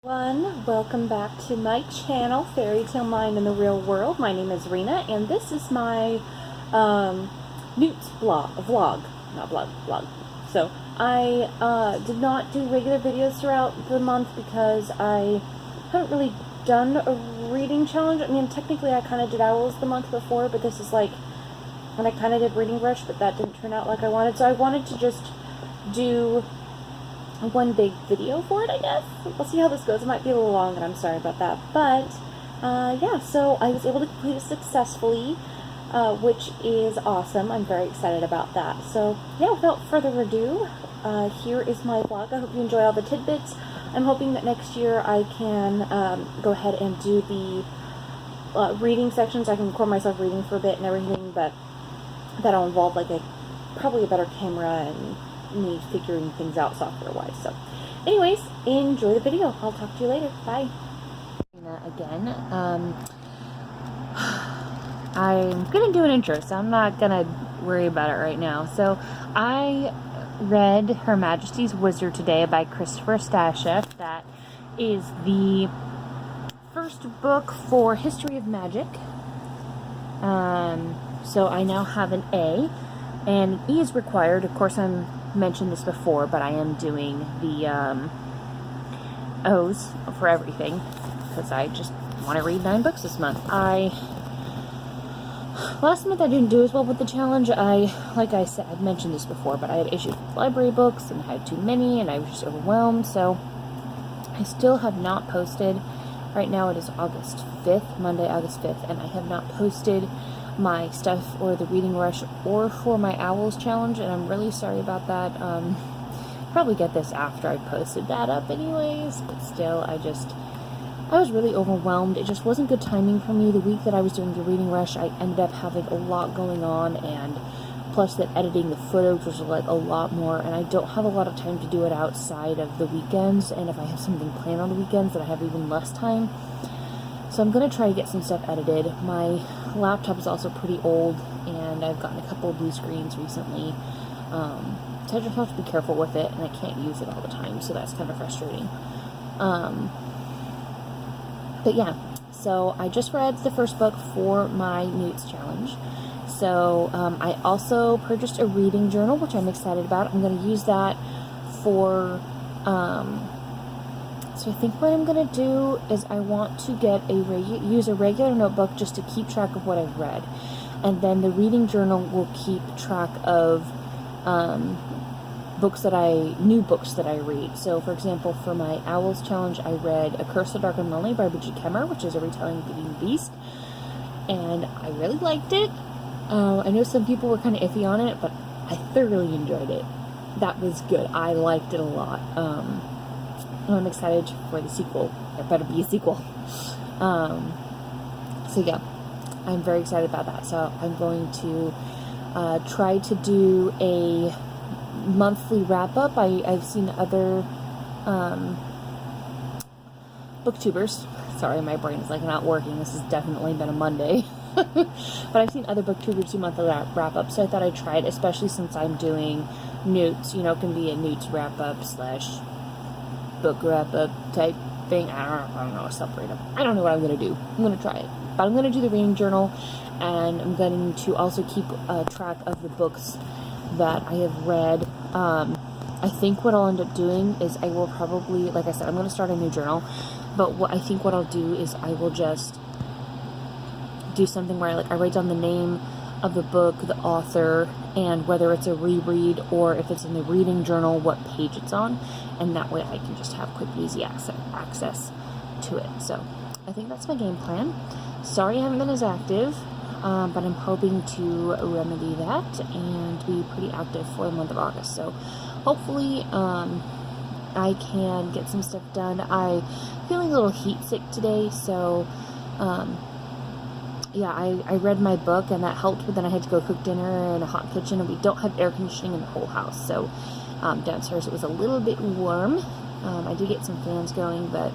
Welcome back to my channel, Fairy Tale Mind in the Real World. My name is Rena, and this is my NEWTS vlog. So I did not do regular videos throughout the month because I haven't really done a reading challenge. I mean, technically I kind of did Owls the month before, but this is like, and I kind of did Reading Rush, but that didn't turn out like I wanted. So I wanted to just do one big video for it, I guess. We'll see how this goes. It might be a little long, and I'm sorry about that. But, yeah, so I was able to complete it successfully, which is awesome. I'm very excited about that. So, yeah, without further ado, here is my vlog. I hope you enjoy all the tidbits. I'm hoping that next year I can go ahead and do the reading sections. I can record myself reading for a bit and everything, but that'll involve, like, probably a better camera and me figuring things out software-wise. So, anyways, enjoy the video. I'll talk to you later. Bye. Again, I'm gonna do an intro, so I'm not gonna worry about it right now. So, I read Her Majesty's Wizard today by Christopher Stasheff. That is the first book for History of Magic. So I now have an A, and E is required. Of course, I'm mentioned this before, but I am doing the O's for everything because I just want to read 9 books this month. Last month I didn't do as well with the challenge. Like I said, I've mentioned this before, but I had issues with library books and I had too many and I was just overwhelmed, so I still have not posted. Right now it is August 5th, Monday, August 5th, and I have not posted my stuff or the Reading Rush or for my Owls challenge, and I'm really sorry about that. Probably get this after I posted that up anyways, but still, I was really overwhelmed. It just wasn't good timing for me. The week that I was doing the Reading Rush, I ended up having a lot going on, and plus that editing the footage was like a lot more, and I don't have a lot of time to do it outside of the weekends, and if I have something planned on the weekends, then I have even less time. So I'm going to try to get some stuff edited. My laptop is also pretty old, and I've gotten a couple of blue screens recently. So I just have to be careful with it, and I can't use it all the time, so that's kind of frustrating. But yeah, so I just read the first book for my NEWTS challenge. So I also purchased a reading journal, which I'm excited about. I'm going to use that for... So I think what I'm going to do is I want to get use a regular notebook just to keep track of what I've read. And then the reading journal will keep track of new books that I read. So for example, for my Owls challenge, I read A Curse of Dark and Lonely by Bridget Kemmer, which is a retelling of Beauty and the Beast. And I really liked it. I know some people were kind of iffy on it, but I thoroughly enjoyed it. That was good. I liked it a lot. I'm excited for the sequel. There better be a sequel. So yeah, I'm very excited about that. So I'm going to try to do a monthly wrap-up. I've seen other booktubers. Sorry, my brain is like not working. This has definitely been a Monday. But I've seen other booktubers do monthly wrap-up, so I thought I'd try it, especially since I'm doing NEWTS. You know, it can be a NEWTS wrap-up / book wrap-up type thing. I don't know, separate them. I don't know what I'm going to do. I'm going to try it. But I'm going to do the reading journal, and I'm going to also keep track of the books that I have read. I think what I'll end up doing is I will probably, like I said, I'm going to start a new journal, but what I'll do is I will just do something where I write down the name of the book, the author, and whether it's a reread or if it's in the reading journal, what page it's on, and that way I can just have quick, easy access to it. So I think that's my game plan. Sorry I haven't been as active, but I'm hoping to remedy that and be pretty active for the month of August. So hopefully I can get some stuff done. I'm feeling a little heat sick today, so yeah, I read my book and that helped, but then I had to go cook dinner in a hot kitchen, and we don't have air conditioning in the whole house, so downstairs it was a little bit warm. I did get some fans going, but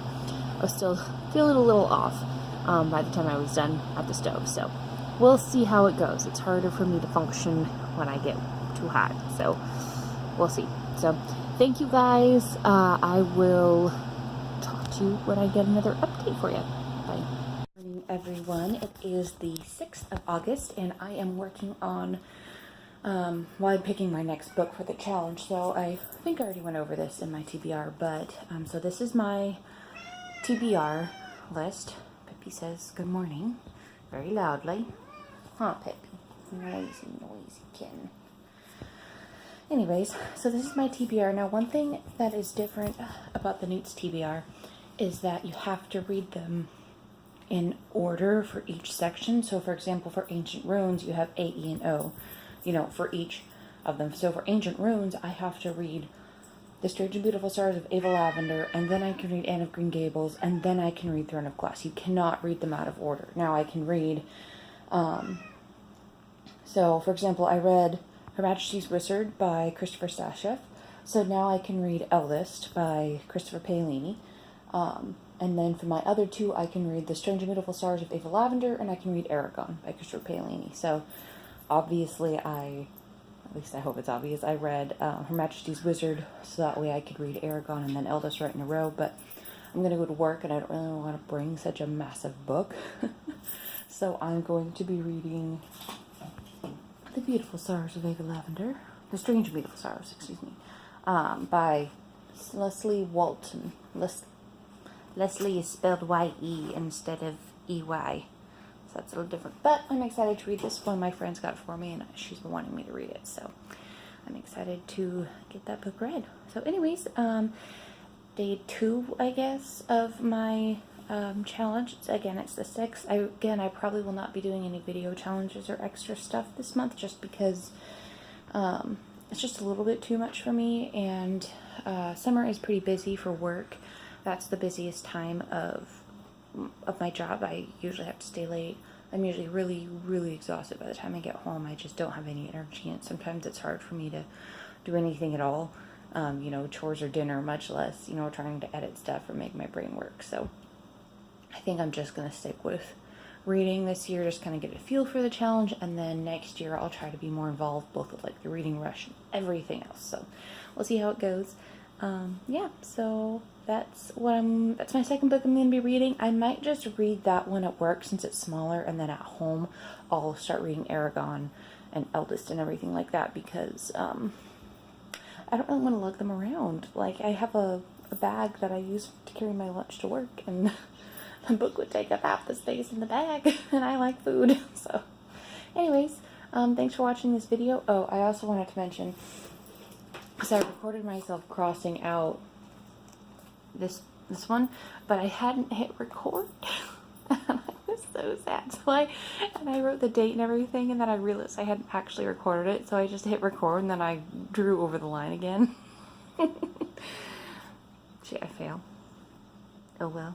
I was still feeling a little off by the time I was done at the stove, so we'll see how it goes. It's harder for me to function when I get too hot, so we'll see. So thank you guys. I will talk to you when I get another update for you. Bye. Good morning, everyone. It is the 6th of August, and I am working on, well, I'm picking my next book for the challenge, so I think I already went over this in my TBR, but, so this is my TBR list. Pippi says good morning, very loudly. Huh, Pippi? Noisy kitten. Anyways, so this is my TBR. Now, one thing that is different about the NEWTS TBR is that you have to read them in order for each section. So, for example, for Ancient Runes, you have A, E, and O, you know, for each of them. So for Ancient Runes, I have to read The Strange and Beautiful Stars of Ava Lavender, and then I can read Anne of Green Gables, and then I can read Throne of Glass. You cannot read them out of order. Now, I can read, so, for example, I read Her Majesty's Wizard by Christopher Stasheff. So now I can read Eldest by Christopher Paolini. And then for my other two, I can read The Strange and Beautiful Stars of Ava Lavender, and I can read Aragon by Christopher Paolini. So obviously at least I hope it's obvious, I read Her Majesty's Wizard, so that way I could read Aragon and then Eldest right in a row. But I'm going to go to work, and I don't really want to bring such a massive book. So I'm going to be reading The Beautiful Stars of Ava Lavender, The Strange and Beautiful Stars, excuse me, by Leslie Walton. Leslie is spelled Y-E instead of E-Y, so that's a little different. But I'm excited to read this one. My friend's got it for me, and she's been wanting me to read it, so I'm excited to get that book read. So anyways, day 2, I guess, of my challenge. Again, it's the 6th. I probably will not be doing any video challenges or extra stuff this month, just because it's just a little bit too much for me, and summer is pretty busy for work. That's the busiest time of my job. I usually have to stay late. I'm usually really, really exhausted by the time I get home. I just don't have any energy, and sometimes it's hard for me to do anything at all, you know, chores or dinner, much less, you know, trying to edit stuff or make my brain work. So I think I'm just going to stick with reading this year, just kind of get a feel for the challenge, and then next year I'll try to be more involved both with like the reading rush and everything else. So we'll see how it goes. Yeah, so that's my second book I'm going to be reading. I might just read that one at work since it's smaller, and then at home I'll start reading Aragon and Eldest and everything like that, because I don't really want to lug them around. Like, I have a bag that I use to carry my lunch to work, and the book would take up half the space in the bag, and I like food. So anyways, thanks for watching this video. Oh, I also wanted to mention, so I recorded myself crossing out this one, but I hadn't hit record. And I was so sad. So I wrote the date and everything, and then I realized I hadn't actually recorded it, so I just hit record, and then I drew over the line again. Gee, I fail. Oh well.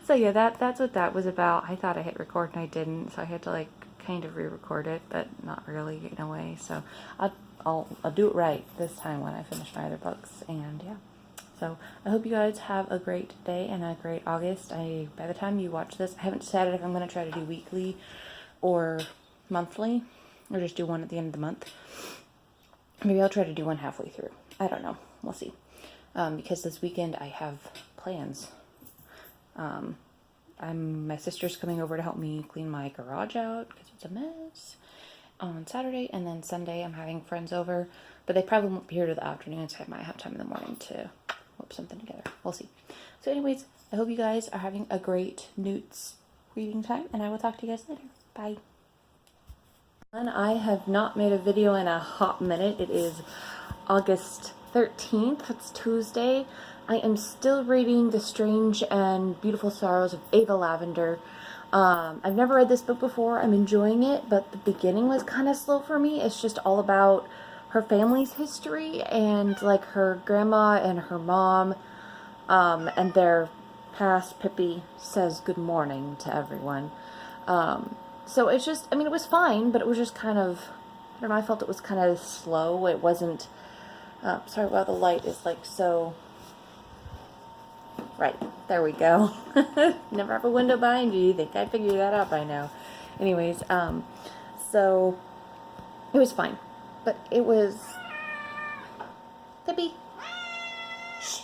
So yeah, that's what that was about. I thought I hit record and I didn't, so I had to like kind of re-record it, but not really in a way. So I'll do it right this time when I finish my other books. And yeah, so I hope you guys have a great day and a great August. By the time you watch this, I haven't decided if I'm going to try to do weekly or monthly, or just do one at the end of the month. Maybe I'll try to do one halfway through. I don't know. We'll see. Because this weekend I have plans. My sister's coming over to help me clean my garage out because it's a mess on Saturday, and then Sunday I'm having friends over, but they probably won't be here to the afternoon, so I might have time in the morning to whip something together. We'll see. So anyways, I hope you guys are having a great NEWTS reading time, and I will talk to you guys later. Bye. And I have not made a video in a hot minute. It is August 13th. It's Tuesday. I am still reading The Strange and Beautiful Sorrows of Ava Lavender. I've never read this book before. I'm enjoying it, but the beginning was kind of slow for me. It's just all about her family's history and like her grandma and her mom, and their past. Pippi says good morning to everyone. So it's just, I mean, it was fine, but it was just kind of, I don't know, I felt it was kind of slow. It wasn't, sorry, well, the light is like so... Right, there we go. Never have a window behind you. You think I figured that out by now. Anyways, so it was fine. But it was... Pippi. Shh.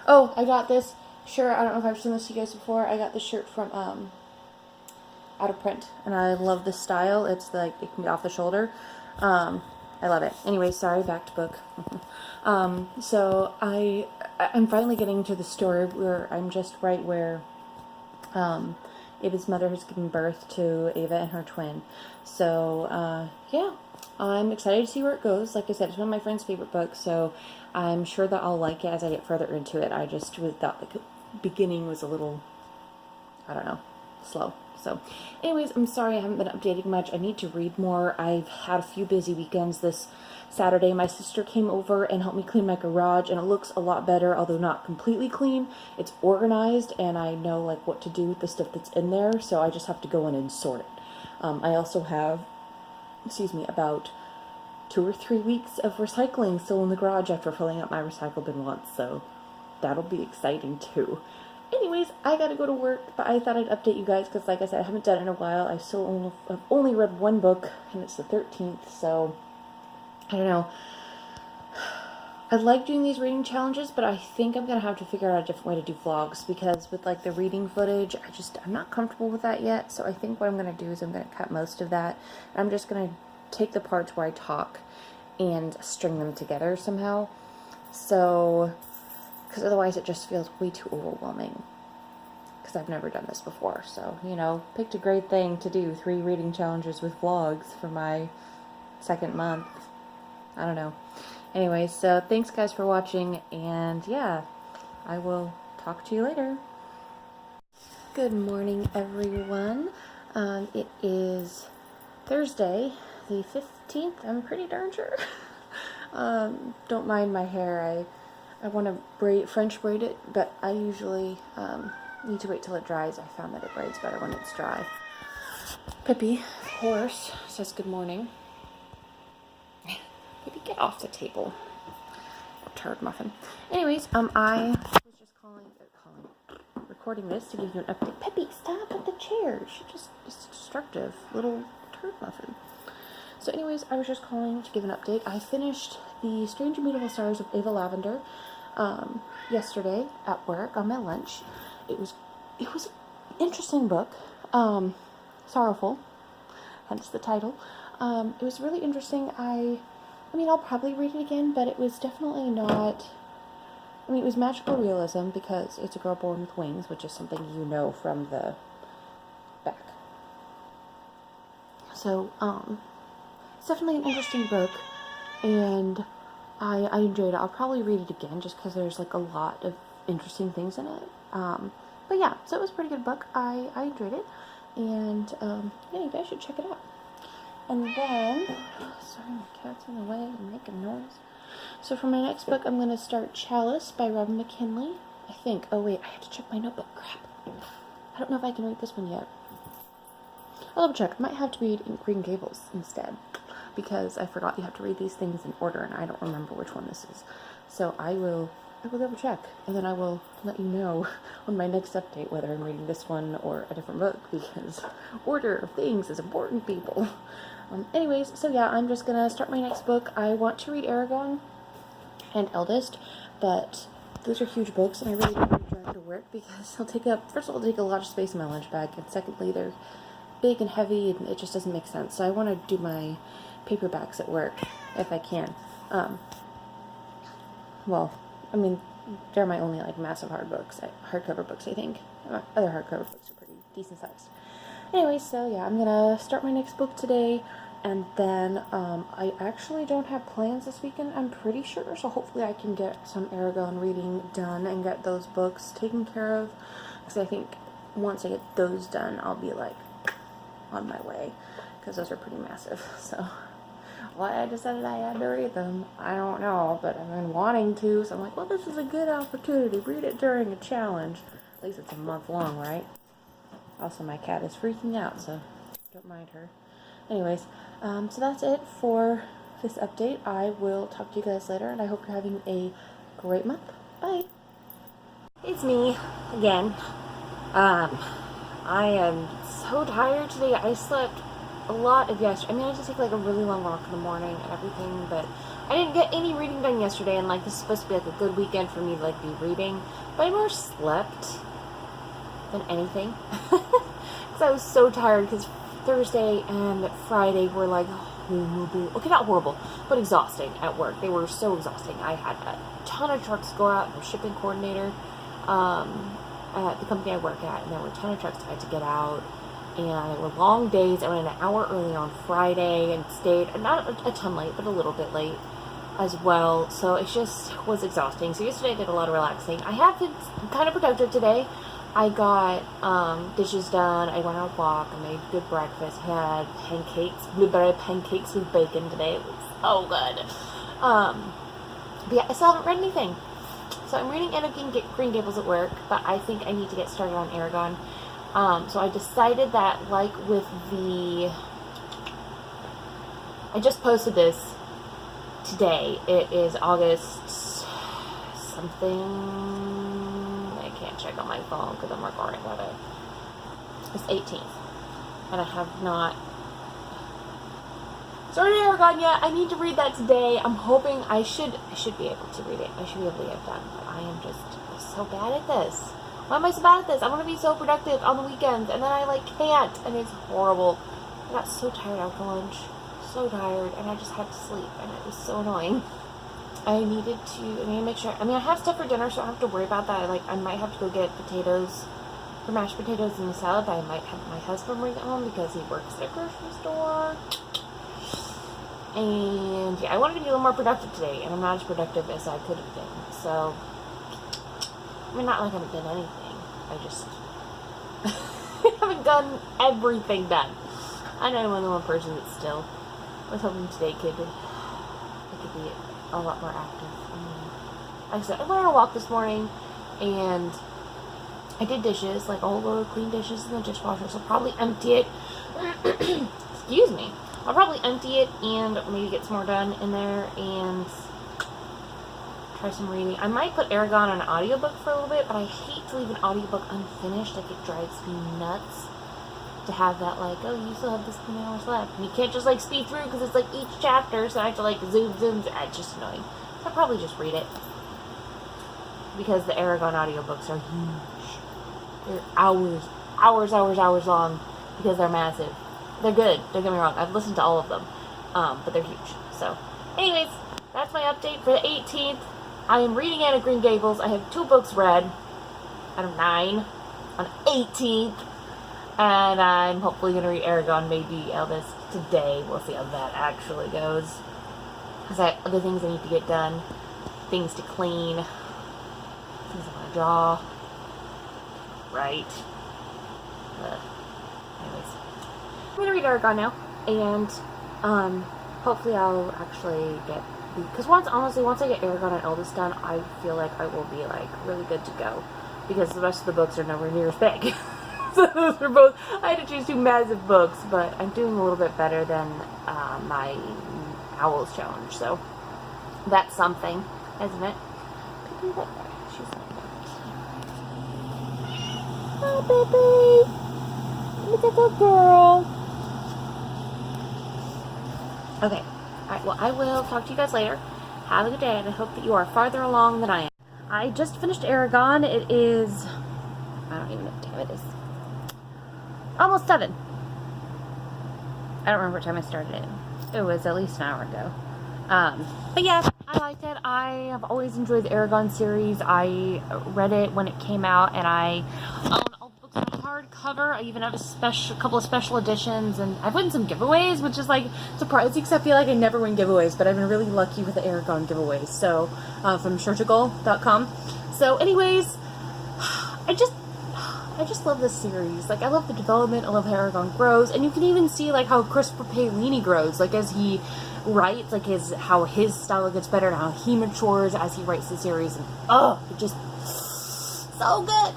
Oh, I got this shirt. I don't know if I've shown this to you guys before. I got this shirt from Out of Print, and I love this style. It's like, it can be off the shoulder. I love it. Anyway, sorry, back to book. So I'm finally getting to the story where I'm just right where Ava's mother has given birth to Ava and her twin. So, yeah, I'm excited to see where it goes. Like I said, it's one of my friend's favorite books, so I'm sure that I'll like it as I get further into it. I just thought the beginning was a little, I don't know, slow. So, anyways, I'm sorry I haven't been updating much. I need to read more. I've had a few busy weekends. This Saturday, my sister came over and helped me clean my garage, and it looks a lot better, although not completely clean. It's organized, and I know, like, what to do with the stuff that's in there, so I just have to go in and sort it. I also have, about 2 or 3 weeks of recycling still in the garage after filling up my recycle bin once, so that'll be exciting, too. Anyways, I gotta go to work, but I thought I'd update you guys because, like I said, I haven't done it in a while. I've only read one book, and it's the 13th, so I don't know. I like doing these reading challenges, but I think I'm gonna have to figure out a different way to do vlogs because with like the reading footage, I'm not comfortable with that yet. So I think what I'm gonna do is I'm gonna cut most of that. I'm just gonna take the parts where I talk and string them together somehow. So, because otherwise it just feels way too overwhelming. Because I've never done this before. So, you know, picked a great thing to do. 3 reading challenges with vlogs for my second month. I don't know. Anyway, so thanks guys for watching. And yeah, I will talk to you later. Good morning, everyone. It is Thursday, the 15th. I'm pretty darn sure. Don't mind my hair. I want to French braid it, but I usually need to wait till it dries. I found that it braids better when it's dry. Pippi, of course, says good morning. Pippi, get off the table. Turd muffin. Anyways, I was just recording this to give you an update. Pippi, stop with the chair. She's just destructive little turd muffin. So anyways, I was just calling to give an update. I finished The Strange and Beautiful Stars of Ava Lavender yesterday at work on my lunch. It was an interesting book, sorrowful, hence the title. It was really interesting. I mean, I'll probably read it again, but it was definitely not. I mean, it was magical realism because it's a girl born with wings, which is something you know from the back. So, it's definitely an interesting book, and I enjoyed it. I'll probably read it again just because there's like a lot of interesting things in it. But yeah, so it was a pretty good book. I enjoyed it, and yeah, you guys should check it out. And then, sorry, my cat's in the way and making noise. So for my next book, I'm going to start Chalice by Robin McKinley. I think. Oh wait, I have to check my notebook. Crap. I don't know if I can read this one yet. I'll double check. I might have to read Green Gables instead, because I forgot you have to read these things in order, and I don't remember which one this is. So I will double check, and then I will let you know on my next update whether I'm reading this one or a different book, because order of things is important, people. Anyways, so yeah, I'm just gonna start my next book. I want to read Aragon and Eldest, but those are huge books, and I really don't want to drive to work because they'll take up, first of all, they'll take a lot of space in my lunch bag, and secondly, they're big and heavy, and it just doesn't make sense. So I want to do my paperbacks at work if I can. Well, I mean, they're my only like massive hardcover books, I think. Other hardcover books are pretty decent sized. Anyway, so yeah, I'm gonna start my next book today, and then I actually don't have plans this weekend, I'm pretty sure, so hopefully I can get some Aragon reading done and get those books taken care of, because I think once I get those done, I'll be like on my way, because those are pretty massive. So why I decided I had to read them, I don't know, but I've been wanting to, so I'm like, well, this is a good opportunity. Read it during a challenge. At least it's a month long, right? Also, my cat is freaking out, so don't mind her. Anyways, so that's it for this update. I will talk to you guys later, and I hope you're having a great month. Bye! It's me, again. I am so tired today. I slept a lot of yesterday. I mean, I just take like a really long walk in the morning and everything, but I didn't get any reading done yesterday, and like this is supposed to be like a good weekend for me to like be reading, but I more slept than anything because I was so tired because Thursday and Friday were like horrible. Okay, not horrible, but exhausting at work. They were so exhausting. I had a ton of trucks go out. I'm a shipping coordinator at the company I work at, and there were a ton of trucks I had to get out. And it were long days. I went an hour early on Friday and stayed, not a ton late, but a little bit late as well. So it just was exhausting. So yesterday I did a lot of relaxing. I have been kind of productive today. I got dishes done. I went on a walk. I made good breakfast. Had pancakes, blueberry pancakes with bacon today. It was so good. But yeah, I still haven't read anything. So I'm reading Anne of Green Gables at work, but I think I need to get started on Aragon. So I decided that, like with I just posted this today. It is August something. I can't check on my phone because I'm recording with it. It's 18th. And I have not started Aragon yet. I need to read that today. I'm hoping I should be able to read it. I should be able to get it done. But I am just so bad at this. Why am I so bad at this? I want to be so productive on the weekends, and then I like can't, and it's horrible. I got so tired after lunch, so tired, and I just had to sleep, and it was so annoying. I need to make sure. I have stuff for dinner, so I don't have to worry about that. I might have to go get potatoes, for mashed potatoes and a salad, but I might have my husband bring it home because he works at a grocery store. And yeah, I wanted to be a little more productive today, and I'm not as productive as I could have been. So, not like I haven't done anything. I just haven't done everything done. I know I'm only one person, but still, I was hoping today I could be a lot more active. Like I said, I went on a walk this morning, and I did dishes, like all the clean dishes in the dishwasher, so I'll probably empty it. Excuse me. I'll probably empty it and maybe get some more done in there and try some reading. I might put Aragon on an audiobook for a little bit, but I hate to leave an audiobook unfinished. Like, it drives me nuts to have that, like, oh, you still have this many hours left. And you can't just, like, speed through because it's, like, each chapter, so I have to, like, zoom. It's just annoying. So I'll probably just read it. Because the Aragon audiobooks are huge. They're hours long because they're massive. They're good, don't get me wrong. I've listened to all of them, but they're huge. So, anyways, that's my update for the 18th. I am reading Anne of Green Gables. I have 2 books read out of 9 on 18th, and I'm hopefully going to read Aragon, maybe Elvis, today. We'll see how that actually goes. Because I have other things I need to get done, things to clean, things I want to draw. Right. Anyways. I'm going to read Aragon now, and hopefully I'll actually get, because once I get Aragon and Eldest done, I feel like I will be, like, really good to go, because the rest of the books are nowhere near as big. So those are both, I had to choose 2 massive books, but I'm doing a little bit better than my Owls challenge, so that's something, isn't it? Baby, look, she's like that. Oh, baby! Look at the girl! Okay. Alright, well, I will talk to you guys later. Have a good day, and I hope that you are farther along than I am. I just finished Aragon. It is, I don't even know what time it is. Almost 7. I don't remember what time I started it. It was at least an hour ago. But yeah, I liked it. I have always enjoyed the Aragon series. I read it when it came out, and I own all the books on hardcover. I even have a couple of special editions, and I've won some giveaways, which is like surprising because I feel like I never win giveaways, but I've been really lucky with the Aragon giveaways. So, from Shurtigal.com. So, anyways, I just love this series. Like, I love the development. I love how Aragon grows, and you can even see like how Christopher Paolini grows, like as he writes, like how his style gets better and how he matures as he writes the series. And it just so good.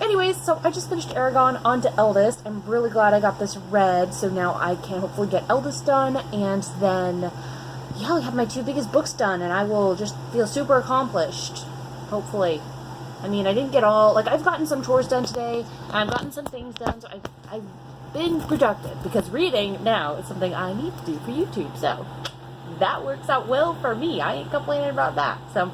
Anyways, so I just finished Aragon, on to Eldest. I'm really glad I got this read, so now I can hopefully get Eldest done, and then yeah, I have my 2 biggest books done, and I will just feel super accomplished. Hopefully. I mean, I didn't get all, like, I've gotten some chores done today, and I've gotten some things done, so I've been productive, because reading now is something I need to do for YouTube, so that works out well for me. I ain't complaining about that. So,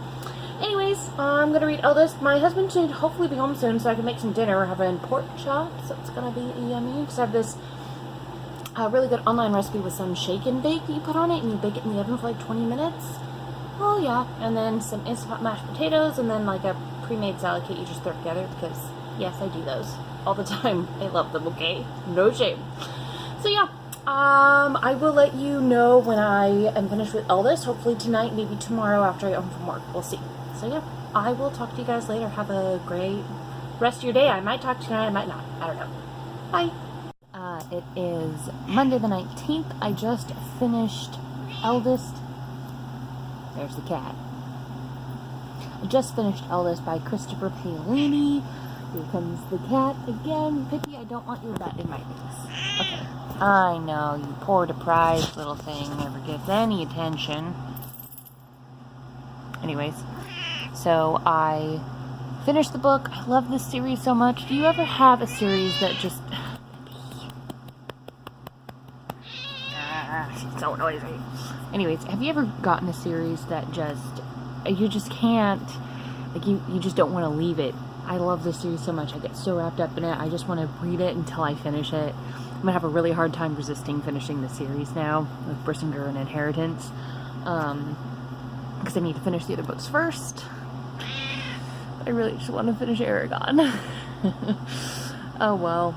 anyways, I'm gonna read Eldest. My husband should hopefully be home soon so I can make some dinner. We're having pork chops, so it's gonna be yummy. Because I have this really good online recipe with some shake and bake that you put on it, and you bake it in the oven for like 20 minutes. Oh yeah, and then some instant pot mashed potatoes, and then like a pre-made salad kit you just throw together, because yes, I do those all the time. I love them, okay? No shame. So yeah, I will let you know when I am finished with Eldest, hopefully tonight, maybe tomorrow after I get home from work. We'll see. So yeah, I will talk to you guys later. Have a great rest of your day. I might talk to you tonight, I might not. I don't know. Bye. It is Monday the 19th. I just finished Eldest. There's the cat. I just finished Eldest by Christopher Paolini. Here comes the cat again. Pippi, I don't want your butt in my face. Okay. I know, you poor deprived little thing never gets any attention. Anyways, so I finished the book. I love this series so much. Do you ever have a series that just... She's so noisy. Anyways, have you ever gotten a series that you just can't, like you just don't want to leave it? I love this series so much. I get so wrapped up in it. I just want to read it until I finish it. I'm gonna have a really hard time resisting finishing the series now with Brissinger and Inheritance, because I need to finish the other books first. I really just want to finish Aragon. Oh well,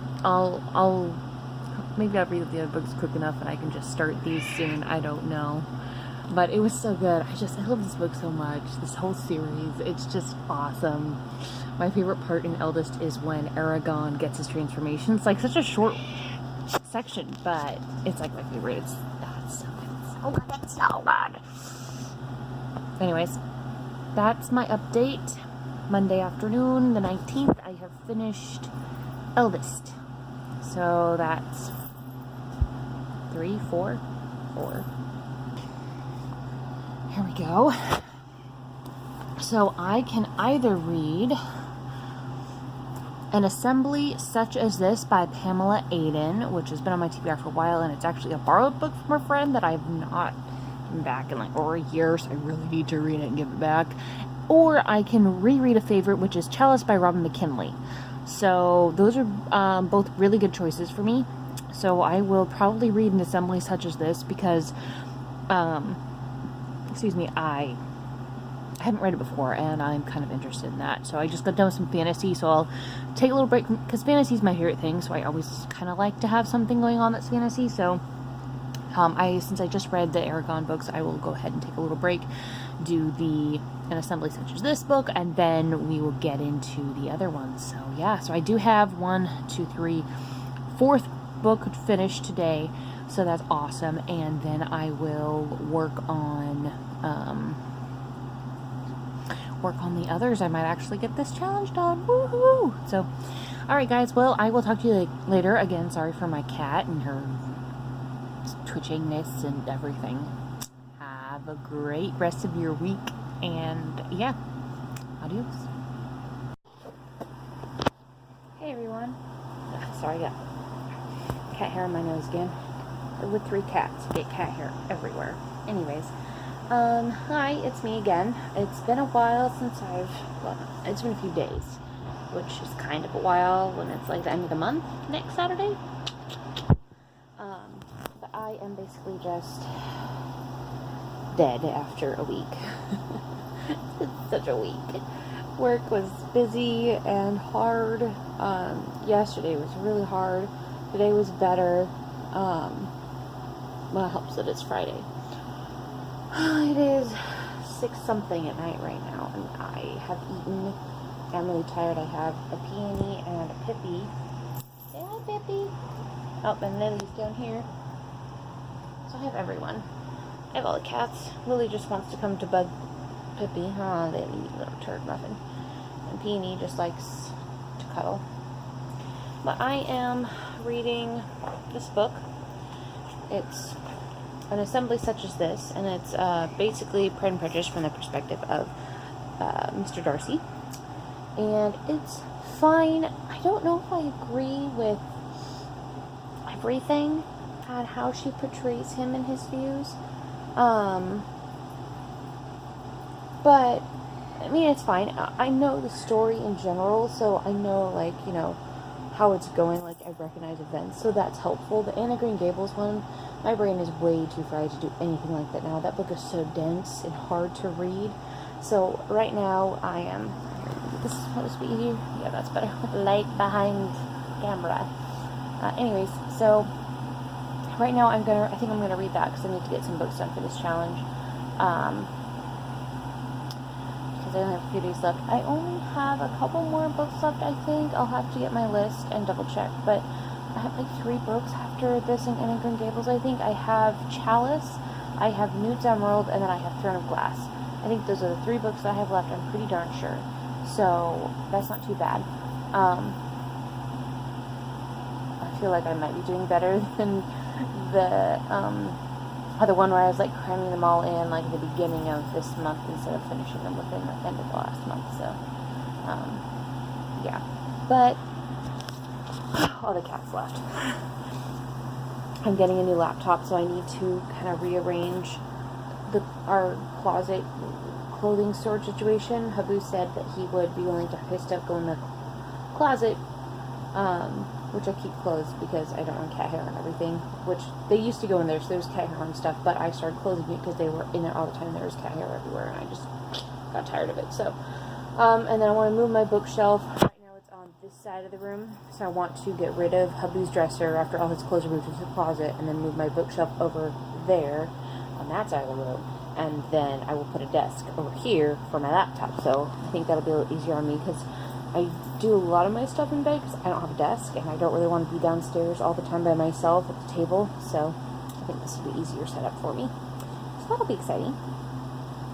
maybe I'll read the other books quick enough and I can just start these soon. I don't know. But it was so good. I love this book so much. This whole series. It's just awesome. My favorite part in Eldest is when Aragon gets his transformation. It's like such a short section, but it's like my favorite. It's so good. It's so good. Anyways, that's my update. Monday afternoon, the 19th, I have finished Eldest. So that's 3, 4. Here we go. So I can either read An Assembly Such as This by Pamela Aden, which has been on my TBR for a while, and it's actually a borrowed book from a friend that I've not given back in like over a year, so I really need to read it and give it back. Or I can reread a favorite, which is Chalice by Robin McKinley. So those are both really good choices for me. So I will probably read An Assembly Such as This because, I haven't read it before and I'm kind of interested in that. So I just got done with some fantasy, so I'll take a little break because fantasy is my favorite thing. So I always kind of like to have something going on that's fantasy. So since I just read the Aragon books, I will go ahead and take a little break, do An Assembly Such as This book, and then we will get into the other ones. So yeah, so I do have 1, 2, 3, 4th book finished today, so that's awesome. And then I will work on the others. I might actually get this challenge done. Woohoo! So, alright guys, well, I will talk to you later. Again, sorry for my cat and her twitchingness and everything. Have a great rest of your week, and yeah, adios. Hey everyone. Sorry, I got cat hair on my nose again. With 3 cats, get cat hair everywhere. Anyways, hi, it's me again. It's been a while since it's been a few days, which is kind of a while when it's like the end of the month, next Saturday. But I am basically just dead after a week. It's such a week. Work was busy and hard. Yesterday was really hard. Today was better. Well, it helps that it's Friday. It is 6 something at night right now, and I have eaten. I'm really tired. I have a peony and a Pippi. Say hi, Pippi. Oh, and Lily's down here. So I have everyone. I have all the cats. Lily just wants to come to bug Pippi. Oh, Lily, little turd muffin. And Peony just likes to cuddle. But I am reading this book. It's An Assembly Such as This, and it's basically Pride and Prejudice from the perspective of Mr. Darcy. And it's fine. I don't know if I agree with everything on how she portrays him and his views. But I mean, it's fine. I know the story in general, so I know, like, you know, how it's going. Like, I recognize events, so that's helpful. The Anna Green Gables one, my brain is way too fried to do anything like that now. That book is so dense and hard to read. So right now I am. This is supposed to be easier. Yeah, that's better. Light behind camera. Anyways, so right now I think I'm gonna read that because I need to get some books done for this challenge. Because I only have a few days left. I only have a couple more books left, I think. I'll have to get my list and double check. But I have like 3 books after this in Anna Green Gables, I think. I have Chalice, I have NEWTS Emerald, and then I have Throne of Glass. I think those are the 3 books that I have left, I'm pretty darn sure. So that's not too bad. I feel like I might be doing better than the other one where I was like cramming them all in like at the beginning of this month instead of finishing them within the end of the last month. So yeah, but all the cats left. I'm getting a new laptop, so I need to kind of rearrange our closet clothing storage situation. Habu said that he would be willing to have his stuff go in the closet, which I keep closed because I don't want cat hair and everything, which they used to go in there, so there's cat hair and stuff, but I started closing it because they were in there all the time and there was cat hair everywhere, and I just got tired of it. So and then I want to move my bookshelf. Right now it's on this side of the room, so I want to get rid of Habu's dresser after all his clothes are moved into the closet, and then move my bookshelf over there on that side of the room, and then I will put a desk over here for my laptop. So I think that'll be a little easier on me because I do a lot of my stuff in bed because I don't have a desk and I don't really want to be downstairs all the time by myself at the table. So I think this will be easier setup for me. So that'll be exciting.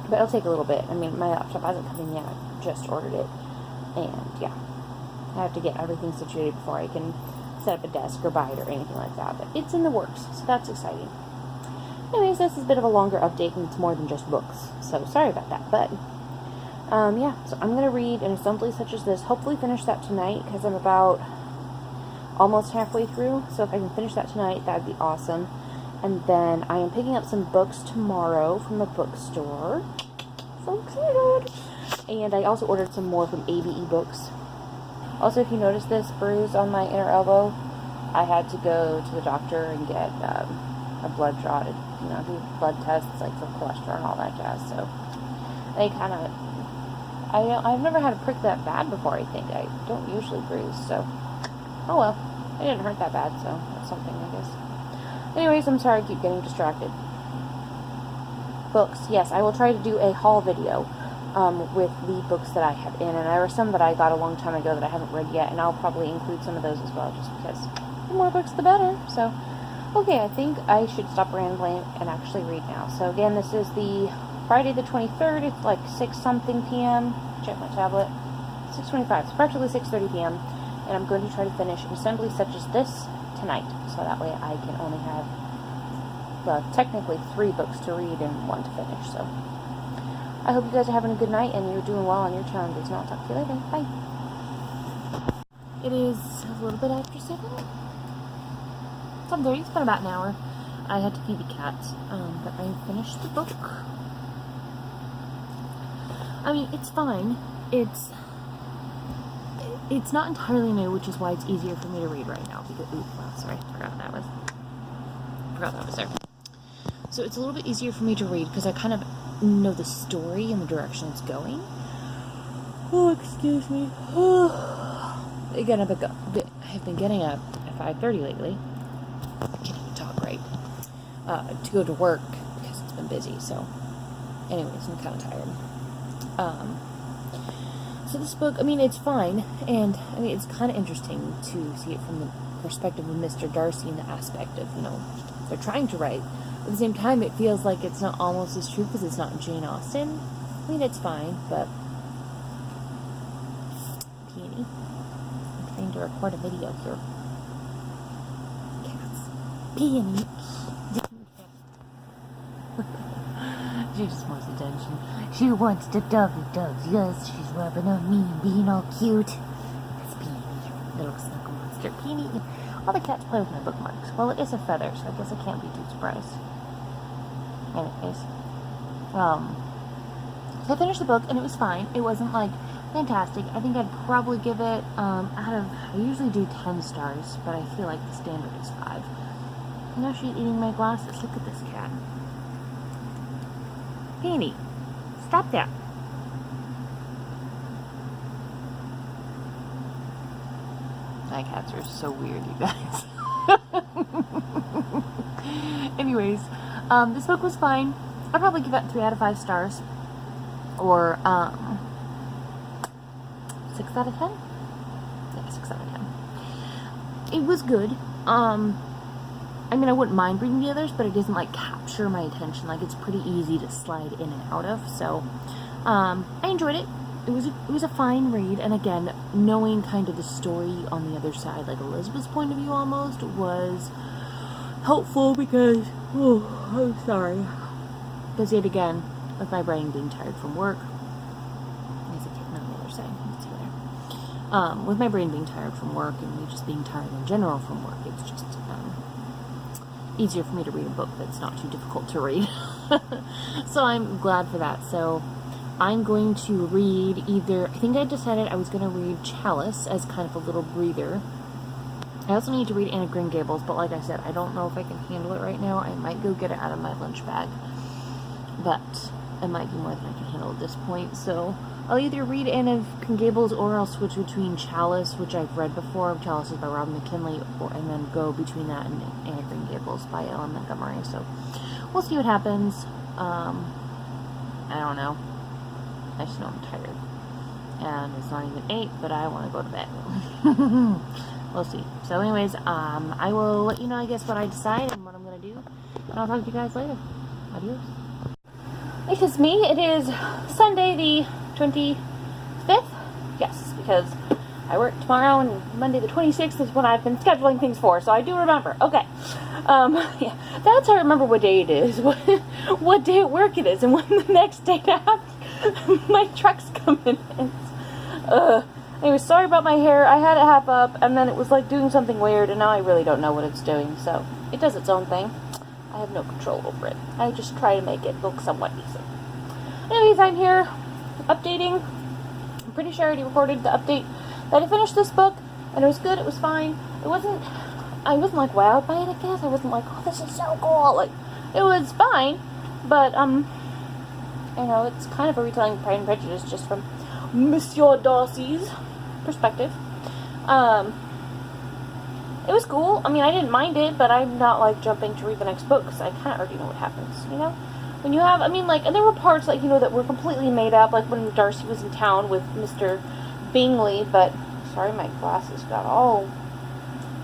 But it'll take a little bit. I mean, my laptop hasn't come in yet. I just ordered it. And yeah, I have to get everything situated before I can set up a desk or buy it or anything like that. But it's in the works, so that's exciting. Anyways, this is a bit of a longer update and it's more than just books. So sorry about that. But yeah, so I'm going to read an assembly such as this. Hopefully finish that tonight because I'm about almost halfway through. So if I can finish that tonight, that would be awesome. And then I am picking up some books tomorrow from the bookstore. So excited! And I also ordered some more from ABE Books. Also, if you notice this bruise on my inner elbow, I had to go to the doctor and get a blood draw to, you know, do blood tests like for cholesterol and all that jazz. So they kind of, I've never had a prick that bad before. I think I don't usually bruise. So oh well, it didn't hurt that bad. So that's something, I guess. Anyways, I'm sorry I keep getting distracted. Books, yes, I will try to do a haul video with the books that I have in, and there are some that I got a long time ago that I haven't read yet, and I'll probably include some of those as well, just because the more books the better. So okay, I think I should stop rambling and actually read now. So again, this is the Friday the 23rd. It's like 6-something p.m. Check my tablet. 6:25. It's practically 6:30 p.m. And I'm going to try to finish an assembly such as this tonight, so that way I can only have, well, technically 3 books to read and 1 to finish. So I hope you guys are having a good night and you're doing well on your challenges, and I'll talk to you later. Bye. It is a little bit after 7. 7:30. It's been about an hour. I had to feed the cats, but I finished the book. I mean, it's fine. It's not entirely new, which is why it's easier for me to read right now. Because, ooh, wow, sorry, forgot that was there. So it's a little bit easier for me to read because I kind of know the story and the direction it's going. Oh, excuse me. Again, I've been getting up at 5:30 lately. I can't even talk right. To go to work because it's been busy. So, anyways, I'm kind of tired. So this book, I mean, it's fine, and I mean, it's kind of interesting to see it from the perspective of Mr. Darcy and the aspect of, you know, they're trying to write. At the same time, it feels like it's not almost as true because it's not Jane Austen. I mean, it's fine, but Peony, I'm trying to record a video here. Cats. Peony. She just wants attention. She wants the doggy dogs. Yes, she's rubbing on me and being all cute. That's Peony, little snuggle monster. Peony. All the cats play with my bookmarks. Well, it is a feather, so I guess I can't be too surprised. Anyways, so I finished the book and it was fine. It wasn't like fantastic. I think I'd probably give it I usually do 10 stars, but I feel like the standard is 5. Now she's eating my glasses. Look at this cat. Penny, stop that. My cats are so weird, you guys. Anyways, this book was fine. I'd probably give it 3 out of 5 stars. Or, 6 out of 10? Yeah, 6 out of 10. It was good. I mean, I wouldn't mind reading the others, but it doesn't, like, capture my attention. Like, it's pretty easy to slide in and out of. So, I enjoyed it. It was a fine read, and again, knowing kind of the story on the other side, like Elizabeth's point of view almost, was helpful because, I'm sorry. Because yet again, with my brain being tired from work, there's a kitten on the other side, you can see there. With my brain being tired from work, and me just being tired in general from work, it's just easier for me to read a book that's not too difficult to read. So I'm glad for that. So I'm going to read I think I decided I was going to read Chalice as kind of a little breather. I also need to read Anne of Green Gables, but like I said, I don't know if I can handle it right now. I might go get it out of my lunch bag, but it might be more than I can handle at this point. So I'll either read Anne of Green Gables, or I'll switch between Chalice, which I've read before. Chalice is by Robin McKinley, and then go between that and Anne of Green Gables by Ellen Montgomery. So we'll see what happens. I don't know. I just know I'm tired. And it's not even 8, but I want to go to bed. We'll see. So anyways, I will let you know, I guess, what I decide and what I'm going to do. And I'll talk to you guys later. Adios. It is me. It is Sunday the 25th. Yes, because I work tomorrow, and Monday the 26th is when I've been scheduling things for. So I do remember. Okay. Yeah, that's how I remember what day it is. What day at work it is, and when the next day after my truck's coming in. Anyway, sorry about my hair. I had it half up, and then it was like doing something weird, and now I really don't know what it's doing. So it does its own thing. I have no control over it. I just try to make it look somewhat decent. Anyways, I'm here updating. I'm pretty sure I already recorded the update that I finished this book, and it was good. It was fine. I wasn't like wowed by it, I guess. I wasn't like, oh, this is so cool. Like, it was fine, but you know, it's kind of a retelling of Pride and Prejudice, just from Monsieur Darcy's perspective. It was cool. I mean, I didn't mind it, but I'm not, like, jumping to read the next book, because I kind of already know what happens, you know? When you have, I mean, like, and there were parts, like, you know, that were completely made up, like when Darcy was in town with Mr. Bingley, but, sorry, my glasses got all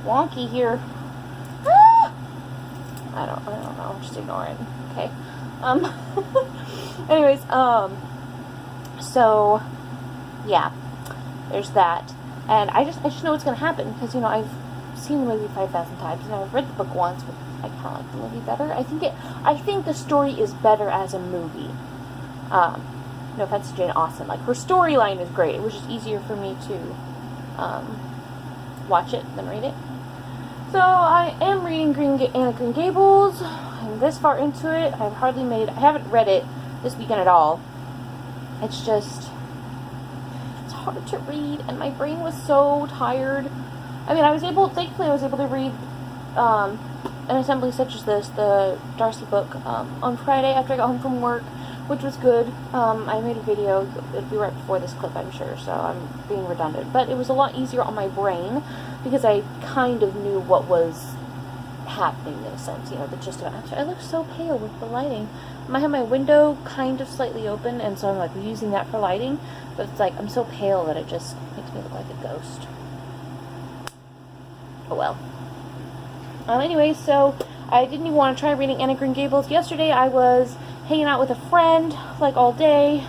wonky here. Ah! I don't know, just ignore it, okay? Anyways, so, yeah, there's that, and I just know what's gonna happen, because, you know, I've seen the movie 5,000 times, and I've read the book once, but I kind of like the movie better. I think the story is better as a movie. No offense to Jane Austen, like, her storyline is great. It was just easier for me to, watch it than read it. So, I am reading Anne of Green Gables. I'm this far into it. I haven't read it this weekend at all. It's just, it's hard to read, and my brain was so tired. I mean, thankfully I was able to read, an assembly such as this, the Darcy book, on Friday after I got home from work, which was good. I made a video. It'll be right before this clip, I'm sure, so I'm being redundant. But it was a lot easier on my brain, because I kind of knew what was happening, in a sense, you know, the gist of it. I look so pale with the lighting. I have my window kind of slightly open, and so I'm, like, using that for lighting, but it's like, I'm so pale that it just makes me look like a ghost. Oh well. Anyway, so I didn't even want to try reading Anne of Green Gables. Yesterday I was hanging out with a friend, like, all day,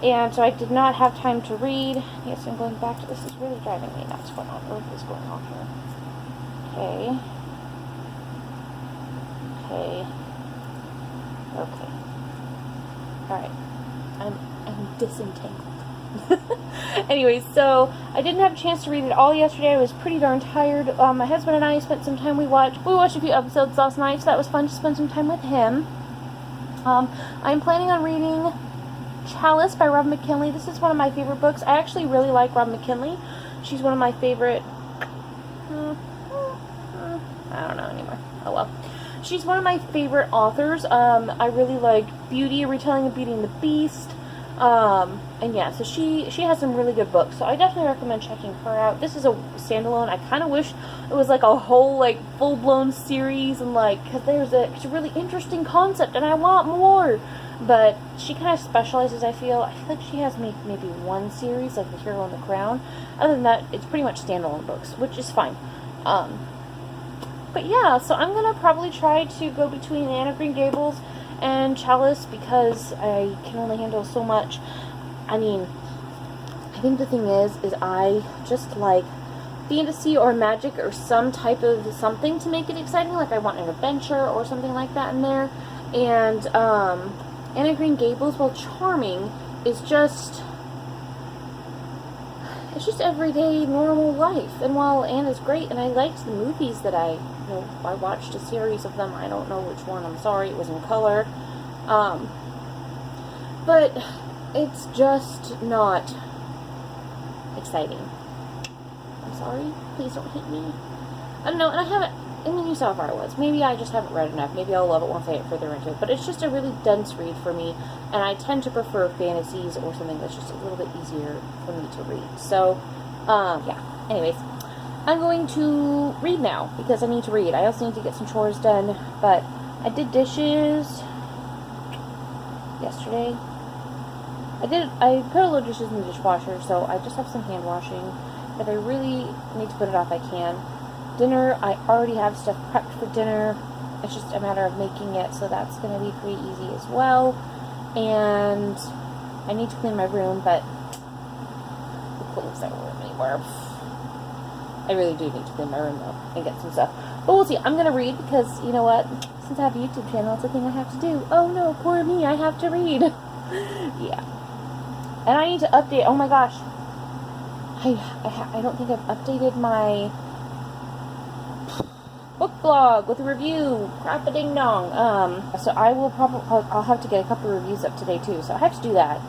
and so I did not have time to read. Yes, I'm going back to this. Is really driving me nuts. What on earth is going on here? Okay. Alright. I'm disentangled. Anyways, so I didn't have a chance to read it all yesterday. I was pretty darn tired. My husband and I spent some time. We watched a few episodes last night, so that was fun to spend some time with him. I'm planning on reading Chalice by Rob McKinley. This is one of my favorite books. I actually really like Rob McKinley. She's one of my favorite... I don't know anymore. Oh well. She's one of my favorite authors. I really like Beauty, A Retelling of Beauty and the Beast. And yeah, so she has some really good books. So I definitely recommend checking her out. This is a standalone. I kind of wish it was like a whole like full-blown series, and like, because it's a really interesting concept and I want more. But she kind of specializes, I feel like she has maybe one series, like The Hero and the Crown. Other than that, it's pretty much standalone books, which is fine. But yeah, so I'm going to probably try to go between Anne of Green Gables and Chalice, because I can only handle so much. I mean, I think the thing is I just like fantasy or magic or some type of something to make it exciting. Like, I want an adventure or something like that in there. And, Anne of Green Gables, while charming, is just... it's just everyday, normal life. And while Anne is great, and I liked the movies that I watched a series of them. I don't know which one, I'm sorry, it was in color. But it's just not exciting. I'm sorry, please don't hate me. I don't know, and I haven't, I mean, you saw how far it was. Maybe I just haven't read enough. Maybe I'll love it once I get further into it. But it's just a really dense read for me, and I tend to prefer fantasies or something that's just a little bit easier for me to read. So, yeah. Anyways, I'm going to read now, because I need to read. I also need to get some chores done, but I did dishes yesterday. I put a load of dishes in the dishwasher, so I just have some hand washing. If I really need to put it off, I can. Dinner, I already have stuff prepped for dinner. It's just a matter of making it, so that's going to be pretty easy as well. And I need to clean my room, but the clothes don't room anymore. I really do need to clean my room, though, and get some stuff. But we'll see. I'm going to read, because, you know what? Since I have a YouTube channel, it's a thing I have to do. Oh no, poor me, I have to read. Yeah. And I need to update, oh my gosh. I don't think I've updated my book blog with a review. Crap-a-ding-dong. So I'll have to get a couple of reviews up today too, so I have to do that.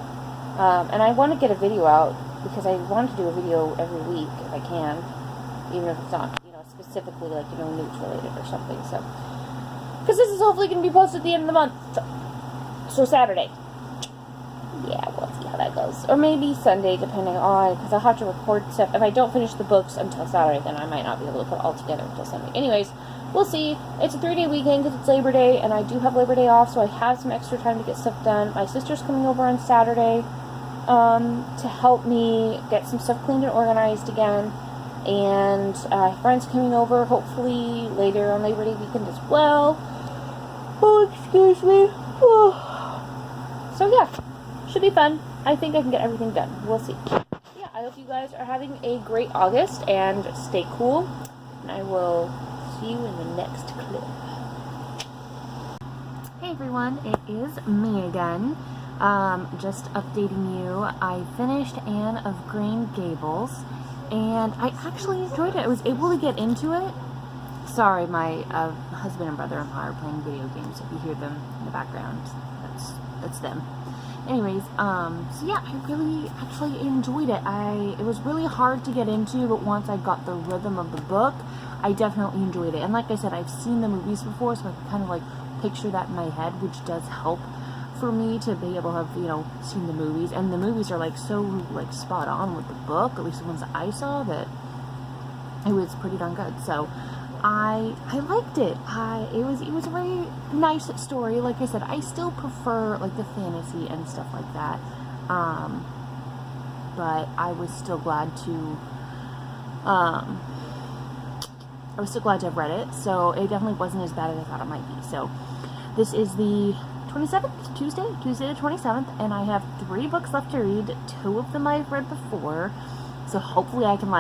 And I want to get a video out, because I want to do a video every week if I can, even if it's not, specifically like, NEWTS related or something, so. Because this is hopefully going to be posted at the end of the month. So Saturday. Yeah, we'll see how that goes. Or maybe Sunday, depending on, because I'll have to record stuff. If I don't finish the books until Saturday, then I might not be able to put it all together until Sunday. Anyways, we'll see. It's a 3-day weekend because it's Labor Day, and I do have Labor Day off, so I have some extra time to get stuff done. My sister's coming over on Saturday to help me get some stuff cleaned and organized again. And friends coming over, hopefully, later on Labor Day weekend as well. Oh, excuse me. Oh. So, yeah. Should be fun. I think I can get everything done. We'll see. Yeah, I hope you guys are having a great August, and stay cool. And I will see you in the next clip. Hey everyone, it is me again. Just updating you. I finished Anne of Green Gables, and I actually enjoyed it. I was able to get into it. Sorry, my husband and brother-in-law are playing video games. If you hear them in the background, that's them. Anyways, so yeah, I really actually enjoyed it. It was really hard to get into, but once I got the rhythm of the book, I definitely enjoyed it. And like I said, I've seen the movies before, so I can kind of like picture that in my head, which does help for me to be able to have, seen the movies. And the movies are like so like spot on with the book, at least the ones that I saw, that it was pretty darn good. So I liked it. It was a very nice story. Like I said, I still prefer like the fantasy and stuff like that. But I was still glad to have read it. So it definitely wasn't as bad as I thought it might be. So this is the 27th, Tuesday the 27th, and I have 3 books left to read. 2 of them I've read before. So hopefully I can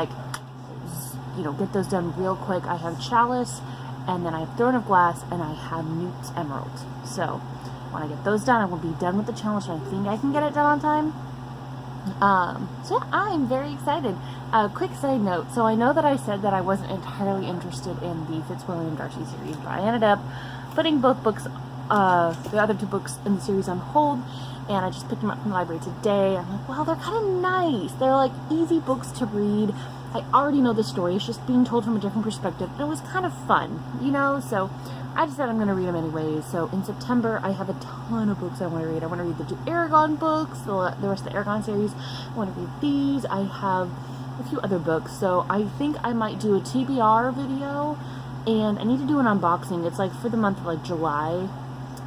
get those done real quick. I have Chalice, and then I have Throne of Glass, and I have NEWTS Emerald. So when I get those done, I will be done with the challenge, and I think I can get it done on time. So yeah, I'm very excited. Quick side note, so I know that I said that I wasn't entirely interested in the Fitzwilliam Darcy series, but I ended up putting both books the other 2 books in the series on hold, and I just picked them up from the library today. I'm like, well, they're kind of nice. They're like easy books to read. I already know the story. It's just being told from a different perspective. It was kind of fun, you know? So I decided I'm going to read them anyways. So in September, I have a ton of books I want to read. I want to read the 2 Aragon books, the rest of the Aragon series. I want to read these. I have a few other books. So I think I might do a TBR video, and I need to do an unboxing. It's like for the month of like July,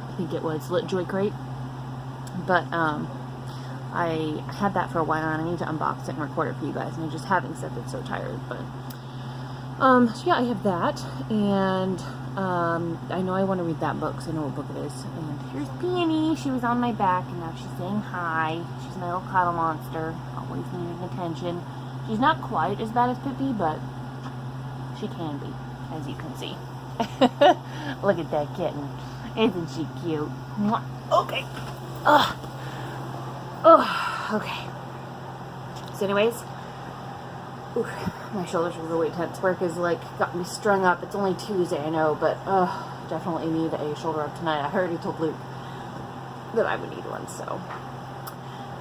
I think it was, Lit Joy Crate. But I had that for a while, and I need to unbox it and record it for you guys, and I just haven't said it's so tired. But so yeah, I have that, and I know I want to read that book, so I know what book it is. And here's Peony. She was on my back, and now she's saying hi. She's my little cuddle monster, always needing attention. She's not quite as bad as Pippi, but she can be, as you can see. Look at that kitten. Isn't she cute? Mwah. Okay. Okay. So anyways, my shoulders are really tense. Work is like got me strung up. It's only Tuesday, I know, but definitely need a shoulder up tonight. I already told Luke that I would need one. So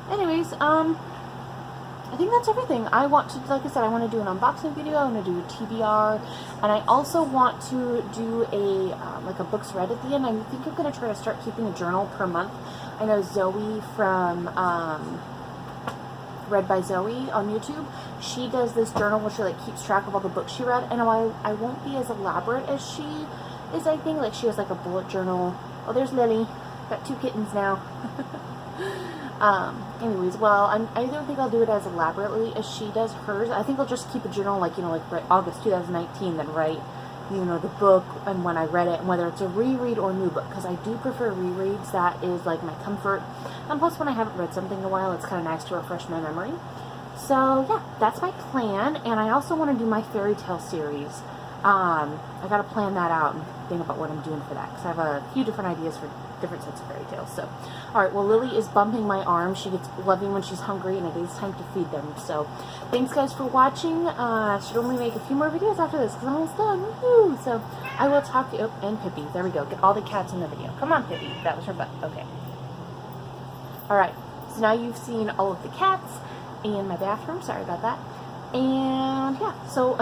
anyways, I think that's everything. I want to, like I said, I want to do an unboxing video. I want to do a TBR, and I also want to do a like a books read at the end. I think I'm going to try to start keeping a journal per month. I know Zoe from Read by Zoe on YouTube. She does this journal where she like keeps track of all the books she read. And I won't be as elaborate as she is. I think like she has like a bullet journal. Oh, there's Lily. Got 2 kittens now. Anyways, well, I don't think I'll do it as elaborately as she does hers. I think I'll just keep a journal, like, you know, like August 2019, then write, you know, the book and when I read it, and whether it's a reread or a new book, because I do prefer rereads. That is, like, my comfort. And plus, when I haven't read something in a while, it's kind of nice to refresh my memory. So, yeah, that's my plan, and I also want to do my fairy tale series. I got to plan that out and think about what I'm doing for that, because I have a few different ideas for different sets of fairy tales. So, alright, well, Lily is bumping my arm. She gets loving when she's hungry, and it is time to feed them. So, thanks guys for watching. I should only make a few more videos after this, because I'm almost done. Woohoo! So, I will talk to you. Oh, and Pippi. There we go. Get all the cats in the video. Come on, Pippi. That was her butt. Okay. Alright, so now you've seen all of the cats in my bathroom. Sorry about that. And, yeah, so...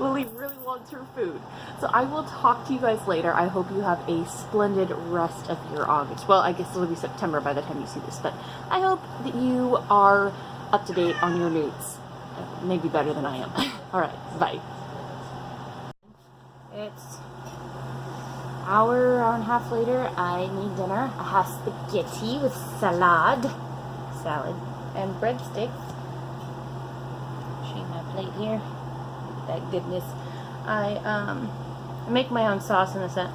Lily really wants her food. So I will talk to you guys later. I hope you have a splendid rest of your August. Well, I guess it'll be September by the time you see this, but I hope that you are up to date on your NEWTS. Maybe better than I am. Alright, bye. It's hour and a half later. I need dinner. I have spaghetti with salad and breadsticks. Show my plate here. That goodness. I make my own sauce in the sense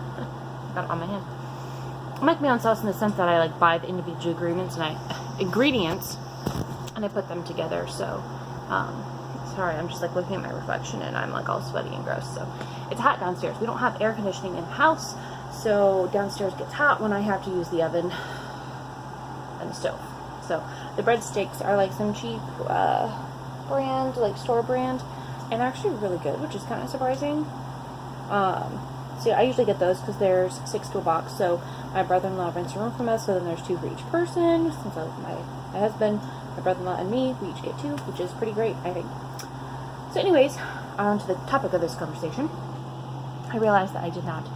got it on my hand. I make my own sauce in the sense that I like buy the individual ingredients and I put them together. So sorry, I'm just like looking at my reflection and I'm like all sweaty and gross. So it's hot downstairs. We don't have air conditioning in the house, so downstairs gets hot when I have to use the oven and the stove. So the breadsticks are like some cheap brand, like store brand. And they're actually really good, which is kind of surprising. So I usually get those because there's 6 to a box. So my brother-in-law rents a room from us, so then there's 2 for each person. Since my husband, my brother-in-law, and me, we each get 2, which is pretty great, I think. So anyways, on to the topic of this conversation. I realized that I did not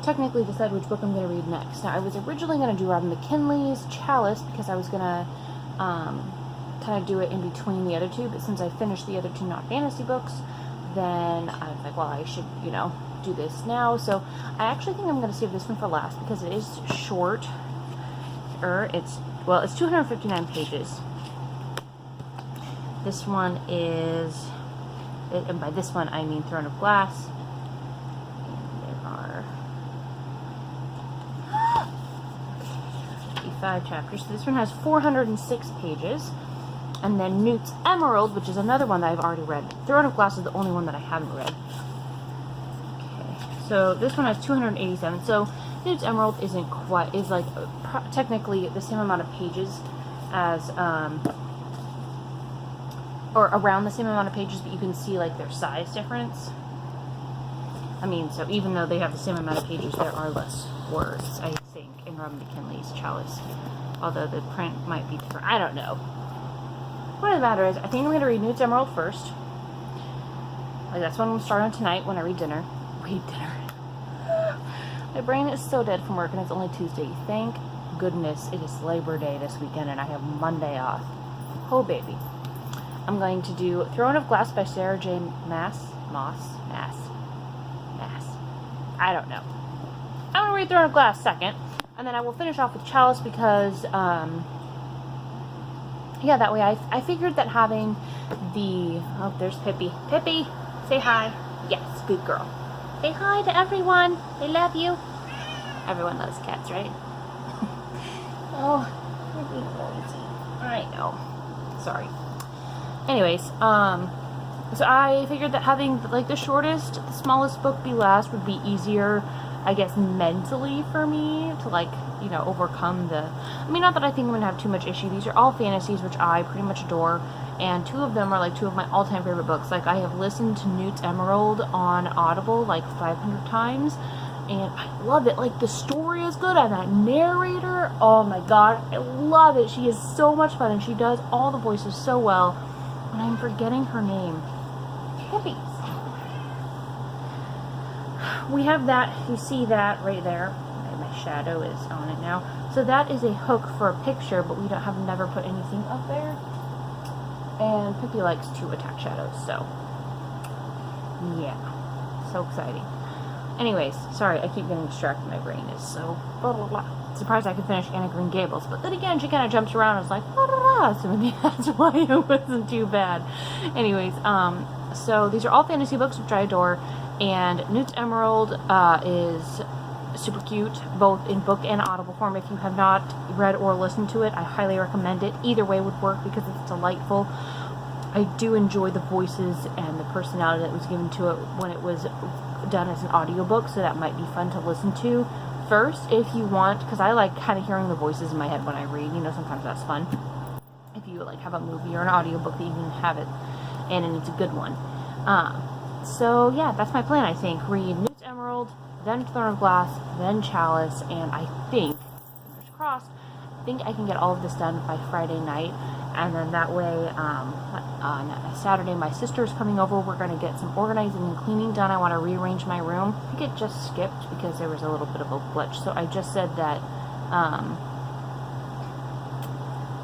technically decide which book I'm going to read next. Now, I was originally going to do Robin McKinley's Chalice because I was going to kind of do it in between the other 2, but since I finished the other 2 not fantasy books, then I was like, well, I should, you know, do this now. So I actually think I'm going to save this one for last because it is short. It's 259 pages. This one is, and by this one I mean Throne of Glass. And there are 55 chapters. So this one has 406 pages. And then NEWTS Emerald, which is another one that I've already read. Throne of Glass is the only one that I haven't read. Okay, so this one has 287. So NEWTS Emerald is like technically the same amount of pages as, or around the same amount of pages, but you can see like their size difference. I mean, so even though they have the same amount of pages, there are less worse, I think, in Robin McKinley's Chalice. Although the print might be different. I don't know. What the matter is, I think I'm going to read Newt's Emerald first. Like, that's what I'm starting tonight when I read dinner. My brain is so dead from work, and it's only Tuesday. Thank goodness it is Labor Day this weekend, and I have Monday off. Oh, baby. I'm going to do Throne of Glass by Sarah J. Maas. I don't know. I'm going to read Throne of Glass second, and then I will finish off with Chalice because, yeah, that way I figured that having the... Oh, there's Pippi. Pippi, say hi. Yes, good girl. Say hi to everyone. They love you. Everyone loves cats, right? Oh, you're being noisy. I know. Sorry. Anyways, so I figured that having, like, the smallest book be last would be easier, I guess, mentally for me to, like, you know, overcome the... I mean, not that I think I'm going to have too much issue. These are all fantasies, which I pretty much adore, and two of them are, like, two of my all-time favorite books. Like, I have listened to Newt's Emerald on Audible, like, 500 times, and I love it. Like, the story is good, and that narrator, oh my god, I love it. She is so much fun, and she does all the voices so well, and I'm forgetting her name. Pippi. We have that, you see that right there. My shadow is on it now. So that is a hook for a picture, but we have never put anything up there. And Pippi likes to attack shadows, so yeah. So exciting. Anyways, sorry, I keep getting distracted. My brain is so blah blah blah. Surprised I could finish Anne of Green Gables, but then again, she kind of jumps around and was like blah blah blah, so maybe that's why it wasn't too bad. Anyways, so these are all fantasy books, which I adore, and Newt's Emerald is super cute, both in book and audible form. If you have not read or listened to it, I highly recommend it. Either way would work because it's delightful. I do enjoy the voices and the personality that was given to it when it was done as an audiobook, so that might be fun to listen to first if you want, because I like kind of hearing the voices in my head when I read. You know, sometimes that's fun. If you like have a movie or an audiobook that you can have it, and it's a good one. So yeah, that's my plan. I think read Newt's Emerald, then Throne of Glass, then Chalice, and I think, fingers crossed, I think I can get all of this done by Friday night, and then that way, on Saturday, my sister's coming over. We're going to get some organizing and cleaning done. I want to rearrange my room. I think it just skipped because there was a little bit of a glitch, so I just said that,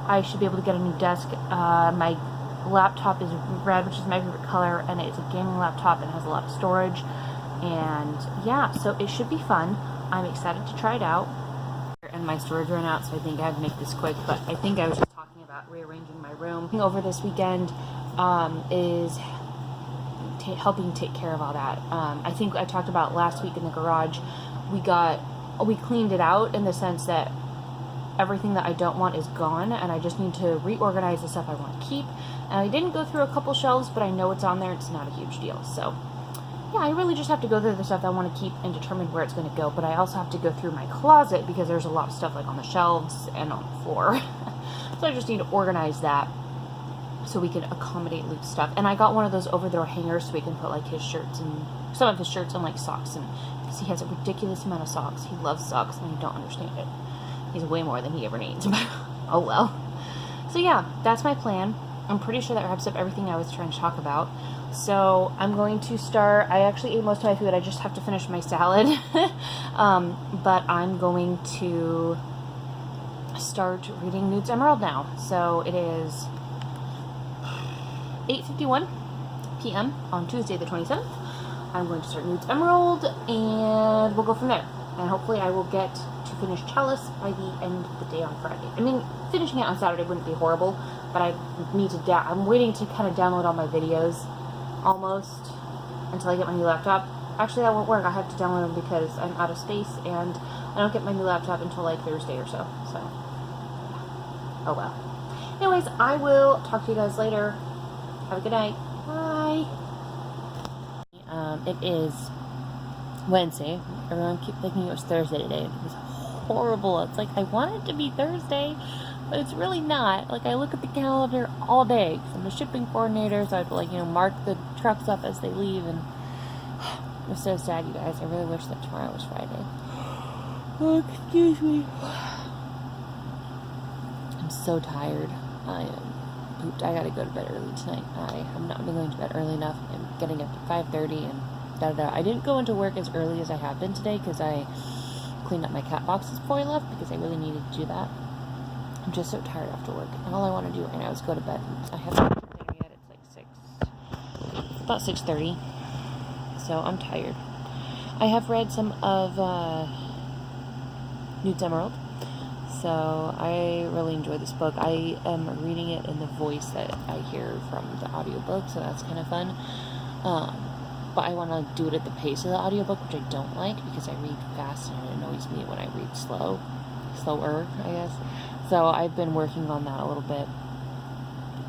I should be able to get a new desk. My laptop is red, which is my favorite color, and it's a gaming laptop and has a lot of storage. And yeah, so it should be fun. I'm excited to try it out. And my storage ran out, so I think I have to make this quick, but I think I was just talking about rearranging my room. Over this weekend is helping take care of all that. I think I talked about last week in the garage, we cleaned it out in the sense that everything that I don't want is gone, and I just need to reorganize the stuff I want to keep. And I didn't go through a couple shelves, but I know it's on there. It's not a huge deal. So yeah, I really just have to go through the stuff I want to keep and determine where it's going to go. But I also have to go through my closet because there's a lot of stuff like on the shelves and on the floor. So I just need to organize that so we can accommodate Luke's stuff. And I got one of those over-the-door hangers so we can put like his shirts and some of his shirts and like socks. And because he has a ridiculous amount of socks. He loves socks, and I don't understand it. He's way more than he ever needs. Oh well. So yeah, that's my plan. I'm pretty sure that wraps up everything I was trying to talk about. So I'm going to start. I actually ate most of my food. I just have to finish my salad. But I'm going to start reading Newt's Emerald now. So it is 8:51 p.m. on Tuesday the 27th. I'm going to start Newt's Emerald, and we'll go from there. And hopefully I will get to finish Chalice by the end of the day on Friday. I mean, finishing it on Saturday wouldn't be horrible, but I need to I'm waiting to kind of download all my videos almost until I get my new laptop. Actually, that won't work. I have to download them because I'm out of space, and I don't get my new laptop until like Thursday or so. So, oh well. Anyways, I will talk to you guys later. Have a good night. Bye. It is Wednesday. Everyone keep thinking it was Thursday today. It was horrible. It's like I want it to be Thursday, but it's really not. Like, I look at the calendar all day because I'm a shipping coordinator, so I have to, like, you know, mark the trucks up as they leave, and I'm so sad, you guys. I really wish that tomorrow was Friday. Oh, excuse me. I'm so tired. I am pooped. I gotta go to bed early tonight. I have not been going to bed early enough. I'm getting up at 5:30 and da-da-da. I didn't go into work as early as I have been today because I cleaned up my cat boxes before I left because I really needed to do that. I'm just so tired after work. And all I want to do right now is go to bed. I haven't been there yet. It's like about 6:30. So I'm tired. I have read some of NEWTS Emerald. So I really enjoy this book. I am reading it in the voice that I hear from the audiobook, so that's kind of fun. But I want to do it at the pace of the audiobook, which I don't like because I read fast and it annoys me when I read slower, I guess. So I've been working on that a little bit.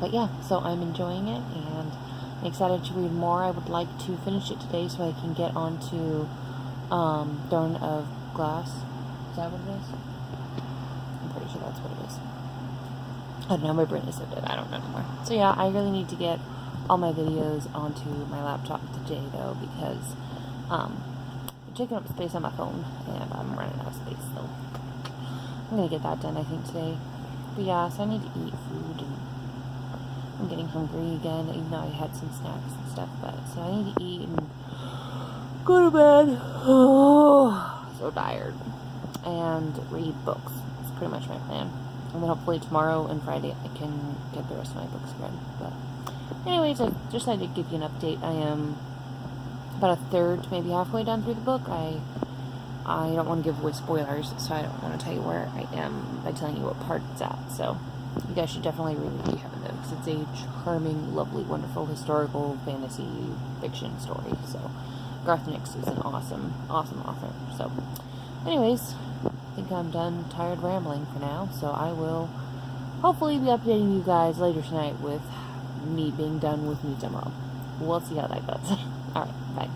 But yeah, so I'm enjoying it and I'm excited to read more. I would like to finish it today so I can get on to Throne of Glass. Is that what it is? I'm pretty sure that's what it is. I don't know, my brain is so dead, I don't know anymore. So yeah, I really need to get all my videos onto my laptop today though because I'm taking up space on my phone and I'm running out of space, so I'm gonna get that done I think today. But yeah, so I need to eat food and I'm getting hungry again, even though I had some snacks and stuff, but so I need to eat and go to bed. Oh, so tired. And read books. That's pretty much my plan. And then hopefully tomorrow and Friday I can get the rest of my books read. But anyways, I just had to give you an update. I am about a third, maybe halfway done through the book. I don't want to give away spoilers, so I don't want to tell you where I am by telling you what part it's at. So you guys should definitely read it because it's a charming, lovely, wonderful historical fantasy fiction story. So Garth Nix is an awesome author. So anyways, I think I'm done tired rambling for now, so I will hopefully be updating you guys later tonight with me being done with NEWTS Emerald. We'll see how that goes. Alright, bye.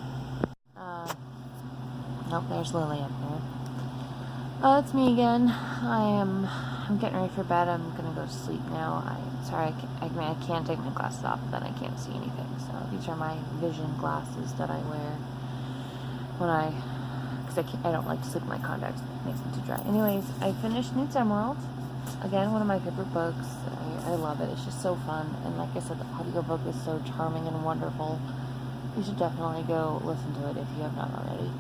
Oh, there's Lily up there. It's me again. I'm getting ready for bed. I'm gonna go to sleep now. I can't take my glasses off, but then I can't see anything. So these are my vision glasses that I wear when because I don't like to sleep with my contacts. It makes them too dry. Anyways, I finished NEWTS Emerald. Again, one of my favorite books. I love it. It's just so fun. And like I said, the audiobook is so charming and wonderful. You should definitely go listen to it if you have not already.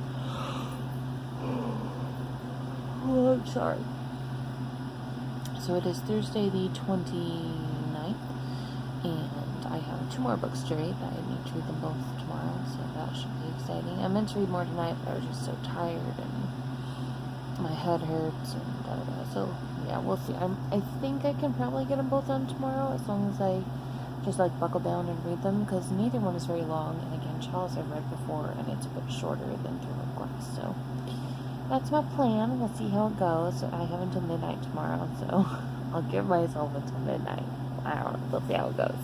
Oh, I'm sorry. So it is Thursday the 29th. And I have 2 more books to read. I need to read them both tomorrow, so that should be exciting. I meant to read more tonight, but I was just so tired and my head hurts and da-da-da. So yeah, we'll see. I think I can probably get them both done tomorrow as long as I just like buckle down and read them because neither one is very long. And again, Chalice I've read before and it's a bit shorter than Throne of Glass. So that's my plan. We'll see how it goes. I have until midnight tomorrow, so I'll give myself until midnight. I don't know. We'll see how it goes.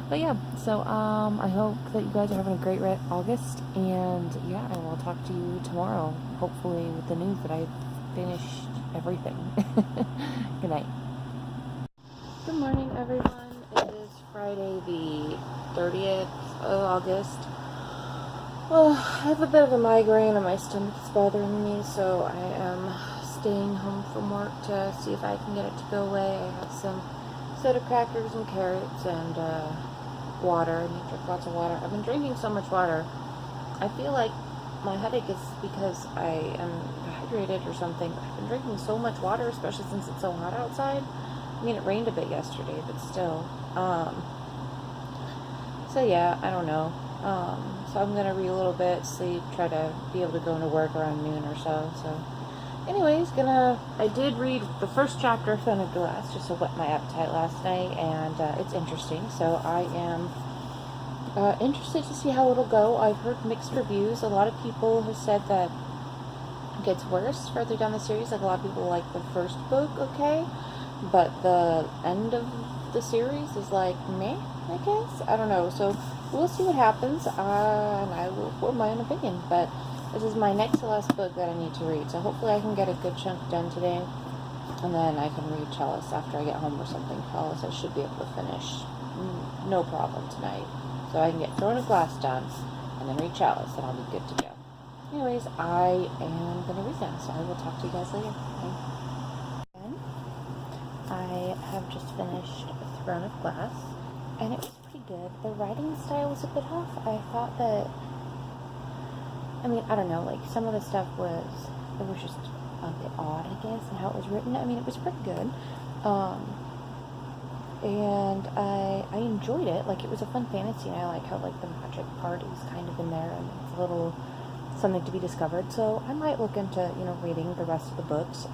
But yeah, so I hope that you guys are having a great August, and yeah, I will talk to you tomorrow, hopefully with the news that I finished everything. Good night. Good morning, everyone. It is Friday the 30th of August. Well, I have a bit of a migraine and my stomach's bothering me, so I am staying home from work to see if I can get it to go away. I have some soda crackers and carrots and water. I need to drink lots of water. I've been drinking so much water. I feel like my headache is because I am dehydrated or something. I've been drinking so much water, especially since it's so hot outside. I mean, it rained a bit yesterday, but still. So yeah, I don't know. So I'm going to read a little bit, sleep, try to be able to go into work around noon or so. So anyways, I did read the first chapter of Throne of Glass just to whet my appetite last night, and it's interesting. So I am interested to see how it'll go. I've heard mixed reviews. A lot of people have said that it gets worse further down the series. Like a lot of people like the first book, okay, but the end of the series is like meh, I guess. I don't know. So we'll see what happens, and I will form my own opinion. But this is my next to last book that I need to read, so hopefully I can get a good chunk done today, and then I can read Chalice after I get home or something. Chalice I should be able to finish, no problem tonight. So I can get Throne of Glass done, and then read Chalice, and I'll be good to go. Anyways, I am going to read them, so I will talk to you guys later. Bye. I have just finished Throne of Glass, and it was pretty good. The writing style was a bit off. I thought that, I mean, I don't know, like, some of the stuff was, it was just a bit odd, I guess, and how it was written. I mean, it was pretty good. And I enjoyed it. Like, it was a fun fantasy, and I like how, like, the magic part is kind of in there, and it's a little something to be discovered. So I might look into, you know, reading the rest of the books.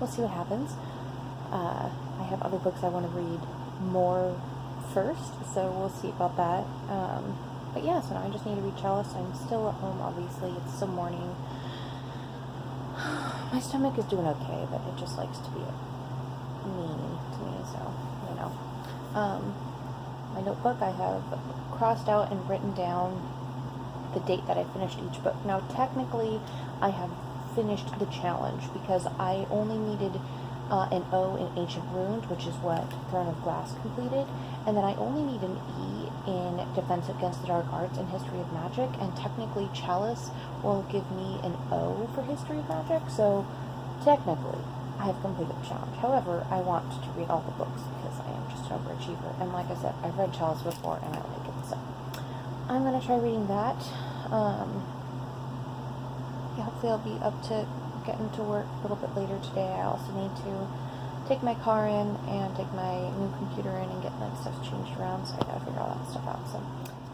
We'll see what happens. I have other books I want to read more first, so we'll see about that. But yeah, so now I just need to read Chalice. I'm still at home, obviously. It's still morning. My stomach is doing okay, but it just likes to be mean to me, so, you know. My notebook, I have crossed out and written down the date that I finished each book. Now, technically, I have finished the challenge because I only needed an O in Ancient Runes, which is what Throne of Glass completed, and then I only need an E in Defense Against the Dark Arts and History of Magic, and technically Chalice will give me an O for History of Magic, so technically I have completed the challenge. However, I want to read all the books because I am just an overachiever, and like I said, I've read Chalice before and I like it, so I'm going to try reading that. Yeah, hopefully I'll be up to getting to work a little bit later today. I also need to take my car in and take my new computer in and get that stuff changed around, so I gotta figure all that stuff out. So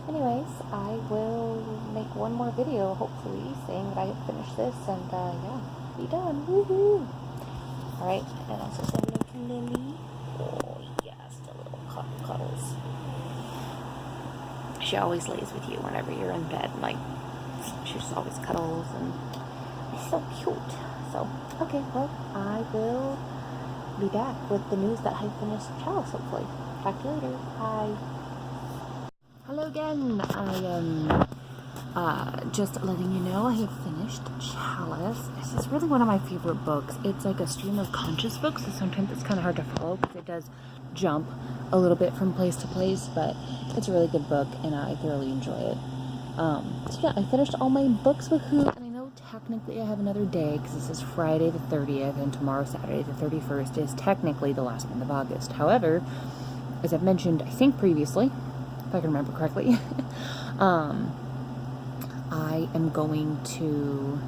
anyways, I will make one more video, hopefully, saying that I have finished this, and yeah, be done. Woohoo! Alright, and also say hello to Lily. Oh yes, the little cuddles. She always lays with you whenever you're in bed, like, she just always cuddles, and it's so cute. So, okay, well, I will be back with the news that I finished Chalice, hopefully. Talk to you later. Bye. Hello again. I am just letting you know I have finished Chalice. This is really one of my favorite books. It's like a stream of conscious book, so sometimes it's kind of hard to follow because it does jump a little bit from place to place, but it's a really good book, and I thoroughly enjoy it. So yeah, I finished all my books with Who, and I know technically I have another day because this is Friday the 30th and tomorrow Saturday the 31st is technically the last month of August. However, as I've mentioned, I think previously, if I can remember correctly, I am going to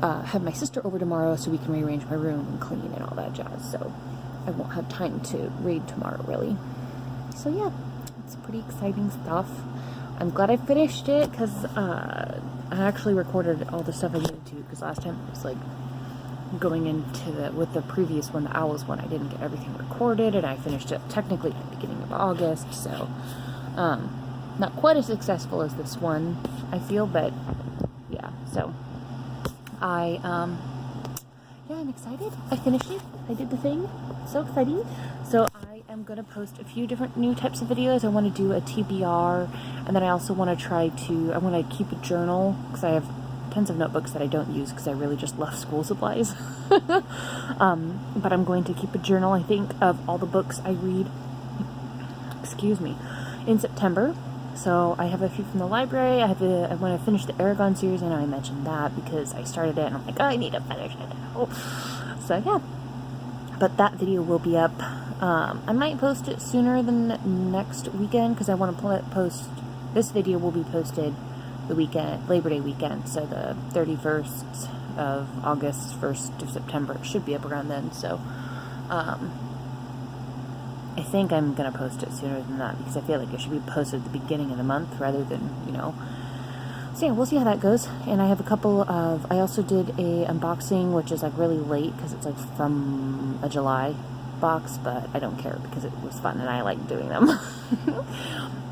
have my sister over tomorrow so we can rearrange my room and clean and all that jazz, so I won't have time to read tomorrow, really. So yeah, it's pretty exciting stuff. I'm glad I finished it because I actually recorded all the stuff I needed to, because last time it was like going into with the previous one, the Owls one, I didn't get everything recorded, and I finished it technically at the beginning of August, so not quite as successful as this one, I feel, but yeah, so yeah, I'm excited. I finished it. I did the thing. So exciting. So I am going to post a few different new types of videos. I want to do a TBR, and then I also want to I want to keep a journal, because I have tons of notebooks that I don't use because I really just love school supplies. But I'm going to keep a journal, I think, of all the books I read, excuse me, in September. So I have a few from the library. When I finished the Aragon series, I know I mentioned that because I started it and I'm like, oh, I need to finish it now. So yeah, but that video will be up. I might post it sooner than next weekend because I want to post, this video will be posted the weekend, Labor Day weekend, so the 31st of August, 1st of September. It should be up around then, so I think I'm going to post it sooner than that because I feel like it should be posted at the beginning of the month rather than, you know. So yeah, we'll see how that goes. And I have a couple of, I also did a unboxing, which is like really late because it's like from a July box, but I don't care because it was fun and I like doing them.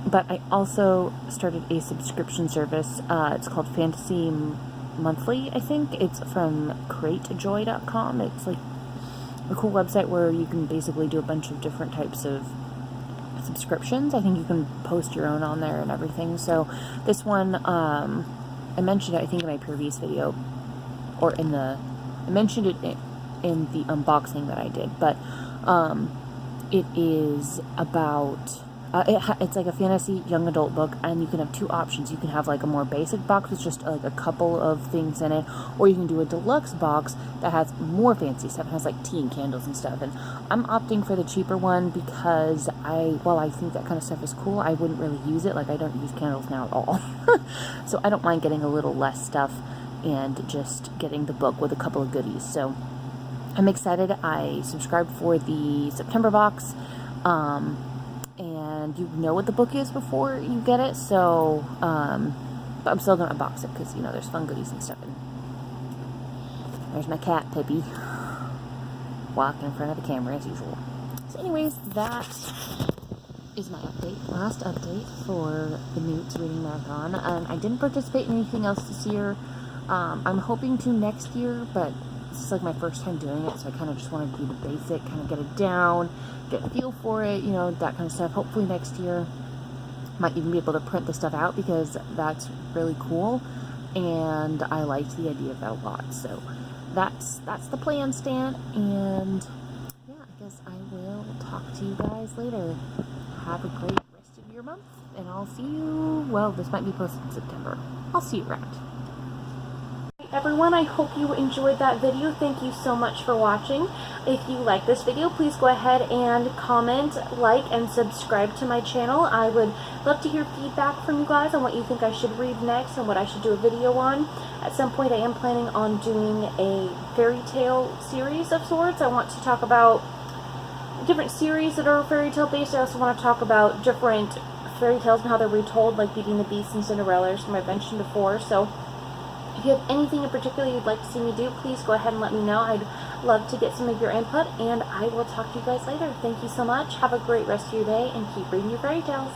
But I also started a subscription service. It's called Fantasy Monthly, I think. It's from cratejoy.com. It's like a cool website where you can basically do a bunch of different types of subscriptions. I think you can post your own on there and everything. So this one, I mentioned it, I think, in my previous video, or I mentioned it in the unboxing that I did, but it is about It's like a fantasy young adult book, and you can have two options. You can have like a more basic box with just like a couple of things in it, or you can do a deluxe box that has more fancy stuff. It has like tea and candles and stuff. And I'm opting for the cheaper one because while I think that kind of stuff is cool, I wouldn't really use it. Like, I don't use candles now at all. So I don't mind getting a little less stuff and just getting the book with a couple of goodies. So I'm excited. I subscribed for the September box. And you know what the book is before you get it, so, but I'm still going to unbox it, because, you know, there's fun goodies and stuff, and there's my cat, Pippi, walking in front of the camera, as usual. So anyways, that is my update, last update for the NEWTS reading marathon. I didn't participate in anything else this year. I'm hoping to next year, but this is like my first time doing it, so I kind of just want to do the basic, kind of get it down, get a feel for it, you know, that kind of stuff. Hopefully next year, might even be able to print the stuff out, because that's really cool, and I liked the idea of that a lot. So that's the plan, Stan, and yeah, I guess I will talk to you guys later. Have a great rest of your month, and I'll see you, well, this might be posted in September. I'll see you around. Everyone, I hope you enjoyed that video. Thank you so much for watching. If you like this video, please go ahead and comment, like, and subscribe to my channel. I would love to hear feedback from you guys on what you think I should read next and what I should do a video on. At some point, I am planning on doing a fairy tale series of sorts. I want to talk about different series that are fairy tale based. I also want to talk about different fairy tales and how they're retold, like Beauty and the Beast and Cinderella, as I mentioned before. So if you have anything in particular you'd like to see me do, please go ahead and let me know. I'd love to get some of your input, and I will talk to you guys later. Thank you so much. Have a great rest of your day, and keep reading your fairy tales.